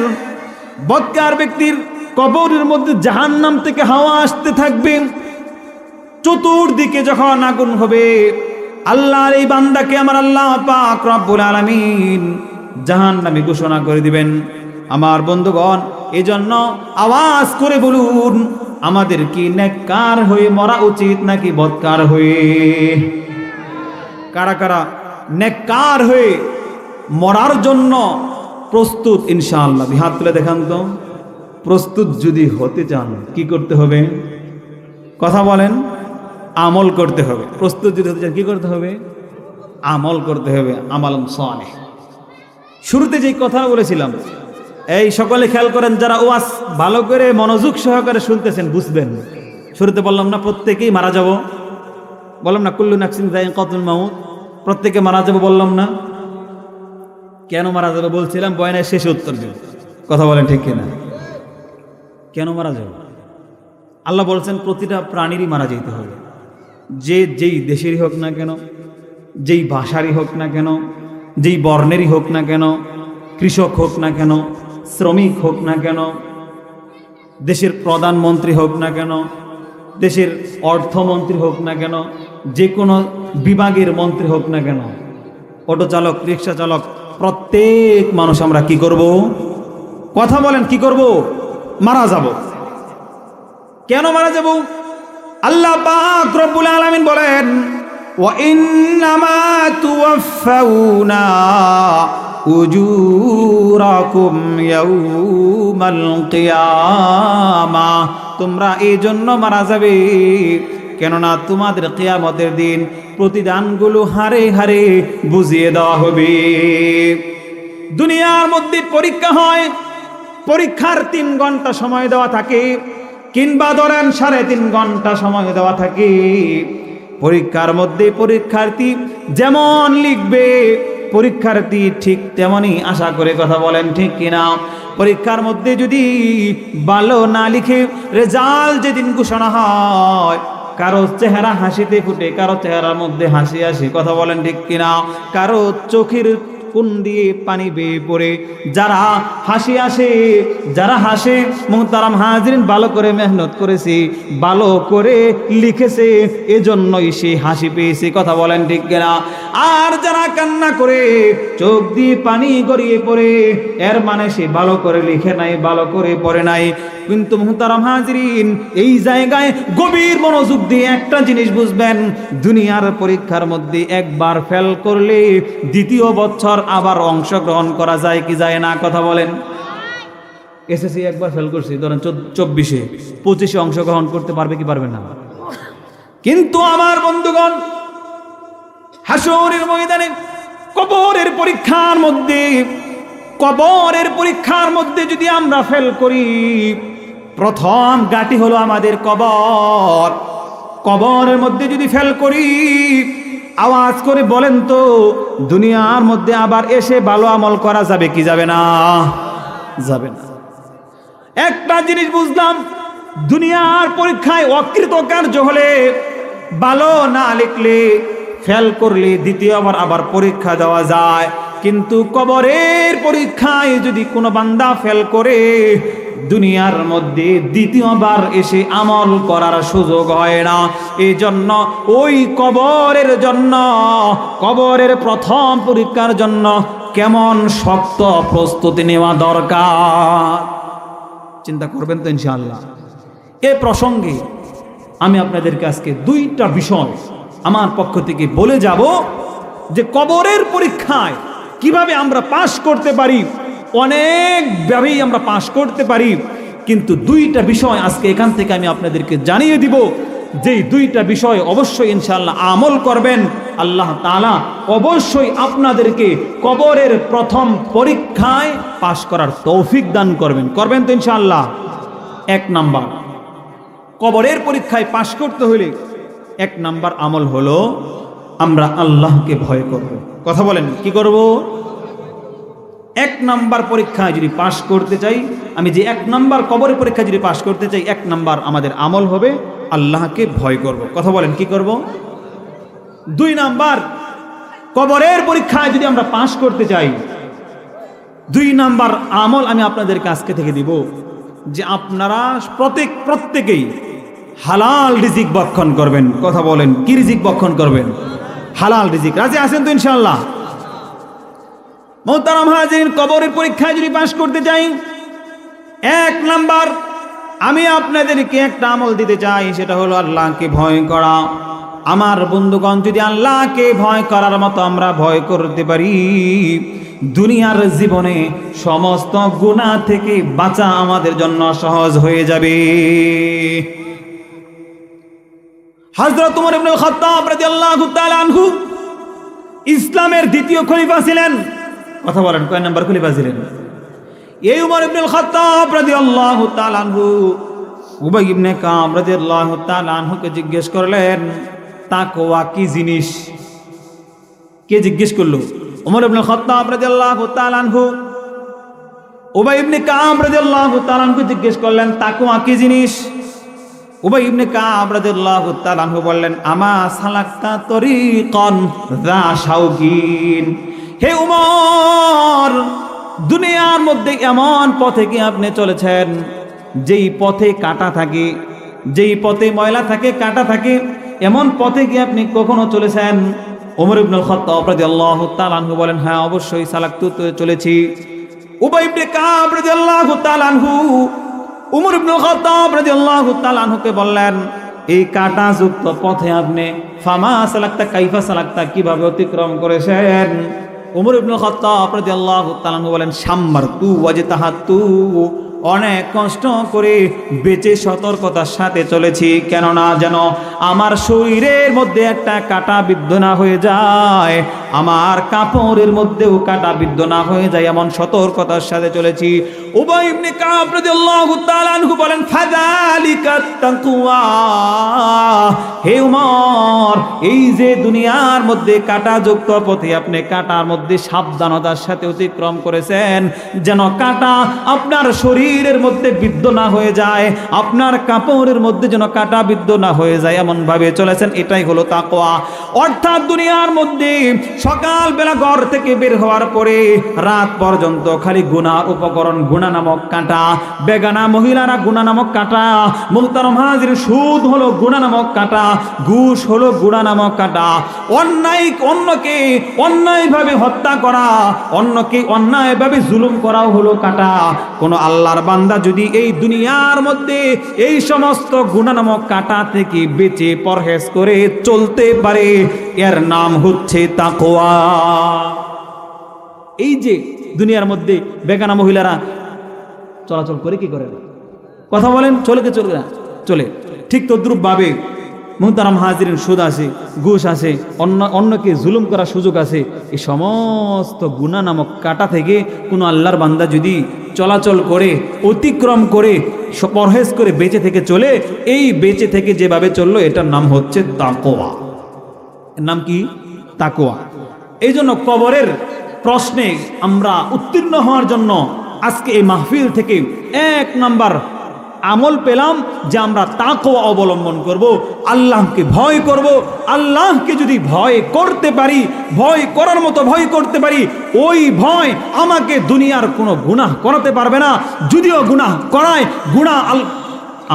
বদকার ব্যক্তির কবরের মধ্যে জাহান্নাম থেকে হাওয়া আসতে থাকবে, চতুর্দিকে যখন আগুন হবে, আল্লাহর এই বান্দাকে আমার আল্লাহ পাক রব্বুল আলামিন জাহান্নামী ঘোষণা করে দিবেন। আমার বন্ধুগণ, এজন্য আওয়াজ করে বলুন, আমাদের কি নেককার হয়ে মরা উচিত নাকি বদকার হয়ে? কারা কারা নেককার হয়ে মরার জন্য প্রস্তুত ইনশাআল্লাহ? হাত তুলে দেখান তো। প্রস্তুত যদি হতে চান কি করতে হবে? কথা বলেন। আমল করতে হবে। প্রস্তুত যদি হতে চান কি করতে হবে? আমল করতে হবে। আমালুন সালেহ। শুরুতে যে কথা বলেছিলাম, এই সকলে খেয়াল করেন, যারা ওয়াজ ভালো করে মনোযোগ সহকারে শুনতেছেন বুঝবেন। শুরুতে বললাম না প্রত্যেকেই মারা যাব, বললাম না কুল্লু নাফসিন যায়িকাতুল মাউত, প্রত্যেকে মারা যাব বললাম না? কেন মারা যাবে বলছিলাম, বয়ানের শেষে উত্তর দিন। কথা বলেন ঠিক কিনা? কেন মারা যাবে? আল্লাহ বলছেন প্রতিটা প্রাণীরই মারা যেতে হবে। যেই দেশেরই হোক না কেন, যেই ভাষারই হোক না কেন, যেই বর্ণেরই হোক না কেন, কৃষক হোক না কেন, শ্রমিক হোক না কেন, দেশের প্রধানমন্ত্রী হোক না কেন, দেশের অর্থমন্ত্রী হোক না কেন, যে কোনো বিভাগের মন্ত্রী হোক না কেন, অটো চালক, রিক্সা চালক, প্রত্যেক মানুষ আমরা কি করব? কথা বলেন, কি করব? মারা যাব। কেন মারা যাব? আল্লাহ পাক রব্বুল আলামিন বলেন, ওয়া ইন্নামা তুওয়াফাউনা উজুরাকুম ইয়াউমাল কিয়ামাহ, তোমরা এই জন্য মারা যাবে কেননা তোমাদের কিয়ামতের দিন প্রতিদানগুলো হারে হারে বুঝিয়ে দেওয়া হবে। দুনিয়ার মধ্যে পরীক্ষা হয়, পরীক্ষার 3 ঘন্টা সময় দেওয়া থাকে, কিংবা ধরেন 3.5 ঘন্টা সময় দেওয়া থাকে। পরীক্ষার মধ্যে পরীক্ষার্থী যেমন লিখবে, পরীক্ষার্থী ঠিক তেমনই আশা করে, কথা বলেন ঠিক কিনা? পরীক্ষার মধ্যে যদি ভালো না লিখে রেজাল্ট যেদিন ঘোষণা হয়, কারো চেহারা হাসিতে ফুটে, কারো চেহারার মধ্যে হাসি আসে, কথা বলেন ঠিক কিনা? কারো চোখের কোন দিয়ে পানি বেয়ে পড়ে, যারা হাসি আসে, যারা হাসে, মুহতারাম হাজিরিন, ভালো করে মেহনত করেছে, ভালো করে লিখেছে, এজন্যই সে হাসি পেয়েছে, কথা বলেন ঠিক কিনা? আর যারা কান্না করে চোখ দিয়ে পানি গড়িয়ে পড়ে, এর মানে সে ভালো করে লিখে নাই, ভালো করে পড়ে নাই। কিন্তু মুহতারাম হাজিরিন, এই জায়গায় গভীর মনোযোগ দিয়ে একটা জিনিস বুঝবেন, দুনিয়ার পরীক্ষার মধ্যে একবার ফেল করলে দ্বিতীয় বছর আবার অংশগ্রহণ করা যায় কি যায় না, কথা বলেন? এসএসসি একবার ফেল করছি, ধরেন 24-এ, 25-এ অংশগ্রহণ করতে পারবে কি পারবে না? কিন্তু আমার বন্ধুগণ, হাসরের ময়দানে কবরের পরীক্ষার মধ্যে, কবরের পরীক্ষার মধ্যে যদি আমরা ফেল করি, প্রথম ঘাঁটি হলো আমাদের কবর। কবরের মধ্যে যদি ফেল করি, আওয়াজ করে বলেন তো, দুনিয়ার মধ্যে আবার এসে ভালো আমল করা যাবে কি যাবে না? যাবে না। একটা জিনিস বুঝলাম, দুনিয়ার পরীক্ষায় অকৃতকার্য হলে, ভালো না লিখলে, ফেল করলে দ্বিতীয়বার আবার পরীক্ষা দেওয়া যায়। কিন্তু কবরের পরীক্ষায় যদি কোনো বান্দা ফেল করে, দুনিয়ার মধ্যে দ্বিতীয়বার এসে আমল করার সুযোগ হয় না। এই জন্য ওই কবরের জন্য, কবরের প্রথম পরীক্ষার জন্য কেমন শক্ত প্রস্তুতি নেওয়া দরকার, চিন্তা করবেন তো ইনশাআল্লাহ। এ প্রসঙ্গে আমি আপনাদেরকে আজকে 2টা বিষয় আমার পক্ষ থেকে বলে যাব, যে কবরের পরীক্ষায় কিভাবে আমরা পাশ করতে পারি। অনেকভাবেই আমরা পাশ করতে পারি, কিন্তু 2টা বিষয় আজকে এখান থেকে আমি আপনাদেরকে জানিয়ে দিব, যেই 2টা বিষয় অবশ্যই ইনশাআল্লাহ আমল করবেন, আল্লাহ তাআলা অবশ্যই আপনাদেরকে কবরের প্রথম পরীক্ষায় পাশ করার তৌফিক দান করবেন। করবেন তো ইনশাআল্লাহ? 1 নাম্বার, কবরের পরীক্ষায় পাশ করতে হলে 1 নাম্বার আমল হলো আমরা আল্লাহকে ভয় করব। কথা বলেন, কি করব? 1 নাম্বার পরীক্ষায় যদি পাশ করতে চাই, আমি যে 1 নাম্বার কবরের পরীক্ষা যদি পাশ করতে চাই, 1 নাম্বার আমাদের আমল হবে আল্লাহকে ভয় করব। কথা বলেন, কি করব? 2 নাম্বার, কবরের পরীক্ষায় যদি আমরা পাশ করতে চাই, 2 নাম্বার আমল আমি আপনাদেরকে আজকে থেকে দিব, যে আপনারা প্রত্যেকেই হালাল রিজিক ভক্ষণ করবেন। কথা বলেন, কি রিজিক ভক্ষণ করবেন? হালাল রিজিক। রাজি আছেন তো ইনশাআল্লাহ? মুহতারাম হাজিরিন, কবরের পরীক্ষায় যদি পাশ করতে চাই, 1 নাম্বার আমি আপনাদেরকে একটা আমল দিতে চাই, সেটা হলো আল্লাহকে ভয় করা। আমার বন্ধুগণ, যদি আল্লাহকে ভয় করার মতো আমরা ভয় করতে পারি, দুনিয়ার জীবনে সমস্ত গুনাহ থেকে বাঁচা আমাদের জন্য সহজ হয়ে যাবে। হযরত ওমর ইবনে খাত্তাব রাদিয়াল্লাহু তাআলা আনহু ইসলামের 2য় খলিফা ছিলেন। কথা বলেন, কয় নাম্বার খলিফা ছিলেন? এই ওমর ইবনে খাত্তাব রাদিয়াল্লাহু তাআলা আনহু উবাই ইবনে কাব রাদিয়াল্লাহু তাআলা আনহুকে জিজ্ঞেস করলেন, তাকওয়া কি জিনিস? কে জিজ্ঞেস করলো? ওমর ইবনে খাত্তাব রাদিয়াল্লাহু তাআলা আনহু উবাই ইবনে কাব রাদিয়াল্লাহু তাআলা আনহুকে জিজ্ঞেস করলেন, তাকওয়া কি জিনিস? উবাই ইবনে কাব রাদিয়াল্লাহু তাআলা আনহু বললেন, আমা সালাক্তা তরিকান যা শাওকিন। হে উমর, দুনিয়ার মধ্যে এমন পথে কি আপনি চলেছেন যেই পথে কাঁটা থাকে, যেই পথে ময়লা থাকে, কাঁটা থাকে, এমন পথে কি আপনি কখনো চলেছেন? ওমর ইবনুল খাত্তাব রাদিয়াল্লাহু তাআলা আনহু বলেন, হ্যাঁ অবশ্যই সালাকতু চলেছি। উবাই ইবনে কাব রাদিয়াল্লাহু তাআলা আনহু ওমর ইবনুল খাত্তাব রাদিয়াল্লাহু তাআলা আনহুকে বললেন, এই কাঁটাযুক্ত পথে আপনি ফামা সালাকতা কাইফা সালাকতা, কিভাবে অতিক্রম করেছেন? ওমর ইবনুল খাত্তাব রাদিয়াল্লাহু তাআলা আনহু বলেন, সাম্মারতু ওয়াজতাহাতু, অনেক কষ্ট করে বেঁচে সতর্কতার সাথে চলেছি, কেননা যেন আমার শরীরের মধ্যে একটা কাঁটা বিদ্ধ না হয়ে যায়, আমার কাপড়ের মধ্যেও কাঁটা বিদ্ধ না হয়ে যায়, এমন সতর্কতার সাথে চলেছি। উবাই ইবনে কাব রাদিয়াল্লাহু তাআলা আনহু বলেন, ফাযালিকা তাকওয়া, হে উমর, এই যে দুনিয়ার মধ্যে কাঁটাযুক্ত পথে আপনি কাঁটার মধ্যে সাবধানতার সাথে অতিক্রম করেছেন, যেন কাঁটা আপনার শরীরের মধ্যে বিদ্ধ না হয়ে যায়, আপনার কাপড়ের মধ্যে যেন কাঁটা বিদ্ধ না হয়ে যায়, এমন ভাবে চলেছেন, এটাই হলো তাকওয়া। অর্থাৎ দুনিয়ার মধ্যে সকালবেলা ঘর থেকে বের হওয়ার পরে রাত পর্যন্ত খালি গুনার উপকরণ, গুনাহ নামক কাঁটা, বেগানা মহিলারা গুনাহ নামক কাঁটা, মুহতারাম হাজির, সুদ হলো গুনাহ নামক কাঁটা, ঘুষ হলো গুনাহ নামক কাঁটা, অন্যকে অন্যায়ভাবে হত্যা করা, অন্যকে অন্যায়ভাবে জুলুম করাও হলো কাঁটা। কোন আল্লাহর বান্দা যদি এই দুনিয়ার মধ্যে এই সমস্ত গুনাহ নামক কাঁটা থেকে বেঁচে পরহেজ করে চলতে পারে, এর নাম হচ্ছে তাকওয়া। এই যে দুনিয়ার মধ্যে বেগানা মহিলারা চলাচল করে, কি করে? কথা বলেন, চলে কি চলে না? চলে। ঠিক তদ্রুপ ভাবে মুহতারাম হাজিরিন, সুদ আছে, ঘুষ আছে, অন্যকে জুলুম করার সুযোগ আছে। এই সমস্ত গুনাহ নামক কাঁটা থেকে কোনো আল্লাহর বান্দা যদি চলাচল করে, অতিক্রম করে, পরহেজ করে বেঁচে থেকে চলে, এই বেঁচে থেকে যেভাবে চললো, এটার নাম হচ্ছে তাকওয়া। এর নাম কি? তাকওয়া। এই জন্য কবরের প্রশ্নে আমরা উত্তীর্ণ হওয়ার জন্য আজকে এই মাহফিল থেকে 1 নাম্বার আমল পেলাম যে আমরা তাকওয়া অবলম্বন করব, আল্লাহকে ভয় করব। আল্লাহকে যদি ভয় করতে পারি, ভয় করার মতো ভয় করতে পারি, ওই ভয় আমাকে দুনিয়ার কোনো গুনাহ করাতে পারবে না। যদিও গুনাহ করায়, গুনাহ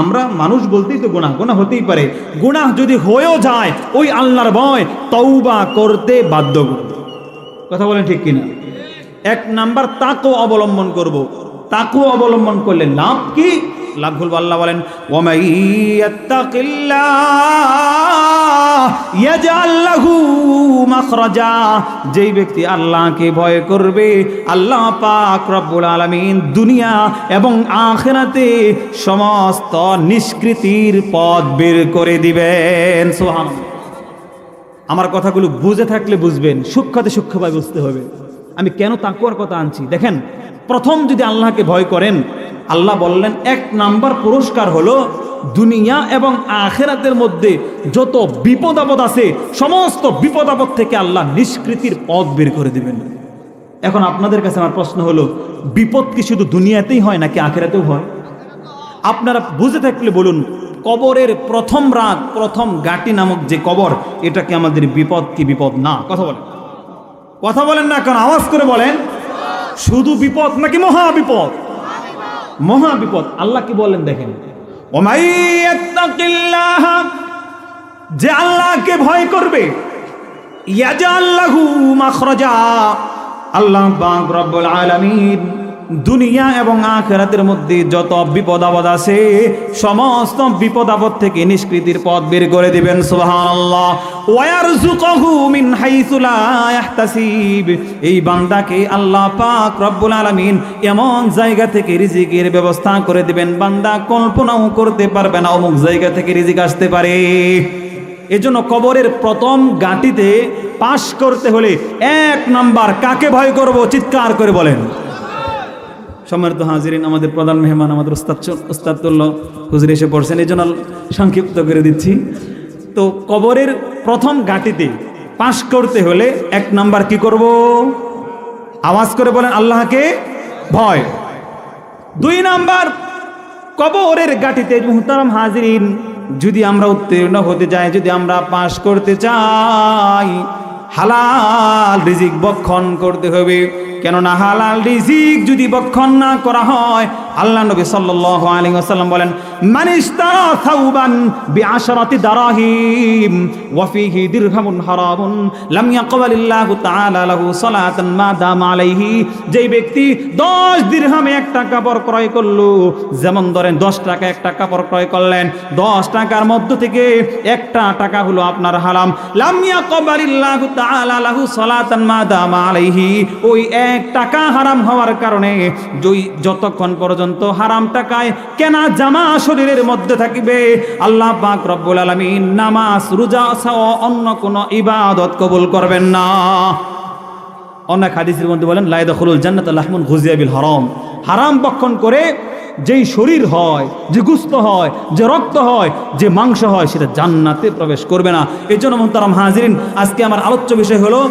আমরা মানুষ বলতেই তো গুনাহ হতেই পারে, গুনাহ যদি হয়েও যায়, ওই আল্লাহর ভয় তওবা করতে বাধ্য করবে। কথা বলেন ঠিক কিনা? 1 নাম্বার তাকওয়া অবলম্বন করব। তাকওয়া অবলম্বন করলে লাভ কি? লাভ হল, আল্লাহ বলেন, ওয়ামাই ইয়াত্তাকিল্লাহ ইয়াজআল লাহু মাখরাজা, যেই ব্যক্তি আল্লাহকে ভয় করবে, আল্লাহ পাক রব্বুল আলামিন দুনিয়া এবং আখিরাতে সমস্ত নিষ্কৃতির পথ বের করে দিবেন। সুবহানাল্লাহ। আমার কথাগুলো বুঝে থাকলে বুঝবেন, সূক্ষ্মতে সূক্ষ্মভাবে বুঝতে হবে আমি কেন তাকওয়ার কথা আনছি। দেখেন, প্রথম যদি আল্লাহকে ভয় করেন, আল্লাহ বললেন 1 নাম্বার পুরস্কার হলো দুনিয়া এবং আখিরাতের মধ্যে যত বিপদ আপদ আছে, সমস্ত বিপদ আপদ থেকে আল্লাহ নিষ্কৃতির পথ বের করে দিবেন। এখন আপনাদের কাছে আমার প্রশ্ন হলো, বিপদ কি শুধু দুনিয়াতেই হয় নাকি আখিরাতেও হয়? আপনারা বুঝে থাকলে বলুন, কবরের প্রথম রাত, প্রথম গাটি নামক যে কবর, এটা কি আমাদের বিপদ কি বিপদ না? কথা বলেন না, কারণ আওয়াজ করে বলেন, শুধু বিপদ নাকি মহা বিপদ? মহা বিপদ। আল্লাহ কি বলেন দেখেন, ওমাই ইয়াত্তাকিল্লাহ, যে আল্লাহকে ভয় করবে, ইয়াজআল লাহু মাখরাজা, আল্লাহ পাক রব্বুল আলামিন দুনিয়া এবং আখিরাতের মধ্যে যত বিপদ আপদ আছে, সমস্ত বিপদ আপদ থেকে নিষ্কৃতির পথ বের করে দিবেন। সুবহানাল্লাহ। ওয়ারযুকুহু মিন হাইসু লা ইয়াহতাসিব, এই বান্দাকে আল্লাহ পাক রব্বুল আলামিন এমন জায়গা থেকে রিজিকের ব্যবস্থা করে দিবেন, বান্দা কল্পনাও করতে পারবে না অমুক জায়গা থেকে রিজিক আসতে পারে। এজন্য কবরের প্রথম গাঁটিতে পাশ করতে হলে 1 নাম্বার কাকে ভয় করব? চিৎকার করে বলেন। সম্মানিত হাজিরিন, আমাদের প্রধান মেহমান আমাদের ওস্তাদুল্লাহ হুজুর এসে পড়ছেন, এই জন্য সংক্ষিপ্ত করে দিচ্ছি। তো কবরের প্রথম গাঁটিতে পাশ করতে হলে 1 নাম্বার কি করব? আওয়াজ করে বলেন, আল্লাহকে ভয়। 2 নাম্বার, কবরের গাঁটিতে মুহতারাম হাজিরিন, যদি আমরা উত্তীর্ণ হতে চাই, যদি আমরা পাশ করতে চাই, হালাল রিজিক ভক্ষণ করতে হবে। কেননা হালাল রিজিক যদি ভক্ষণ না করা হয়, আল্লাহ নবী সাল্লাল্লাহু আলাইহি ওয়াসাল্লাম বলেন, মান ইশতারা থাওবান বিআশরাতি দারাহিম ওয়া ফীহি দিরহামুন হারামুন লাম ইয়াকবালিল্লাহু তাআলা লাহু সালাতান মা দাম আলাইহি। যেই ব্যক্তি 10 দিরহামে একটা কাপড় ক্রয় করলো, যেমন ধরেন 10 টাকা একটা কাপড় ক্রয় করলেন, 10 টাকার মধ্য থেকে একটা টাকা হলো আপনার হারাম, লাম ইয়াকবালিল্লাহু তাআলা লাহু সালাতান মা দাম আলাইহি। ওই 1 টাকা হারাম হওয়ার কারণে যতক্ষণ পর্যন্ত হারাম টাকায় কেনা জামা শরীরের মধ্যে থাকবে, আল্লাহ পাক রব্বুল আলামিন নামাজ রোজা সহ অন্য কোনো ইবাদত কবুল করবেন না। অনেক হাদিসের মধ্যে বলেন, লা ইয়াদখুলুল জান্নাতা লাহমুন গুযিয়া বিল হারাম। হারাম ভক্ষণ করে যেই শরীর হয়, যে গোশত হয়, যে রক্ত হয়, যে মাংস হয়, সেটা জান্নাতে প্রবেশ করবে না। এই জন্য মুহতারাম হাজিরিন, আজকে আমার আলোচ্য বিষয় হলো,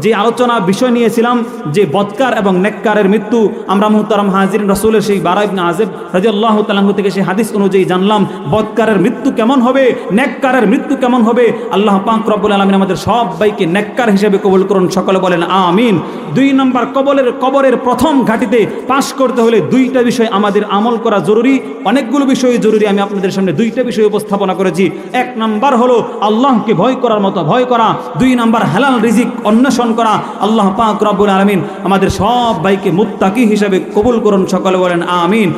যে আলোচনা বিষয় নিয়েছিলাম যে বদকার এবং নেককারের মৃত্যু। আমরা মুহতারাম হাজিরিন রাসূলের সেই বারা ইবনে আযিব রাদিয়াল্লাহু তাআলা আনহু থেকে সেই হাদিস অনুযায়ী জানলাম বদকারের মৃত্যু কেমন হবে, নেককারের মৃত্যু কেমন হবে। আল্লাহ পাক রব্বুল আলামিন আমাদের সবাইকে নেককার হিসেবে কবুল করুন, সকলে বলেন আমিন। 2 নম্বর কবরের প্রথম ঘাটিতে পাশ করতে হলে 2টা বিষয় আমাদের আমল করা জরুরি। অনেকগুলো বিষয় জরুরি, আমি আপনাদের সামনে 2টা বিষয় উপস্থাপনা করেছি। 1 নম্বর হলো আল্লাহকে ভয় করার মতো ভয় করা, 2 নম্বর হালাল রিজিক অন্বেষণ করা। আল্লাহ পাক রব্বুল আলামিন আমাদের সবাইকে মুত্তাকি হিসেবে কবুল করুন, সকলে বলেন আমিন।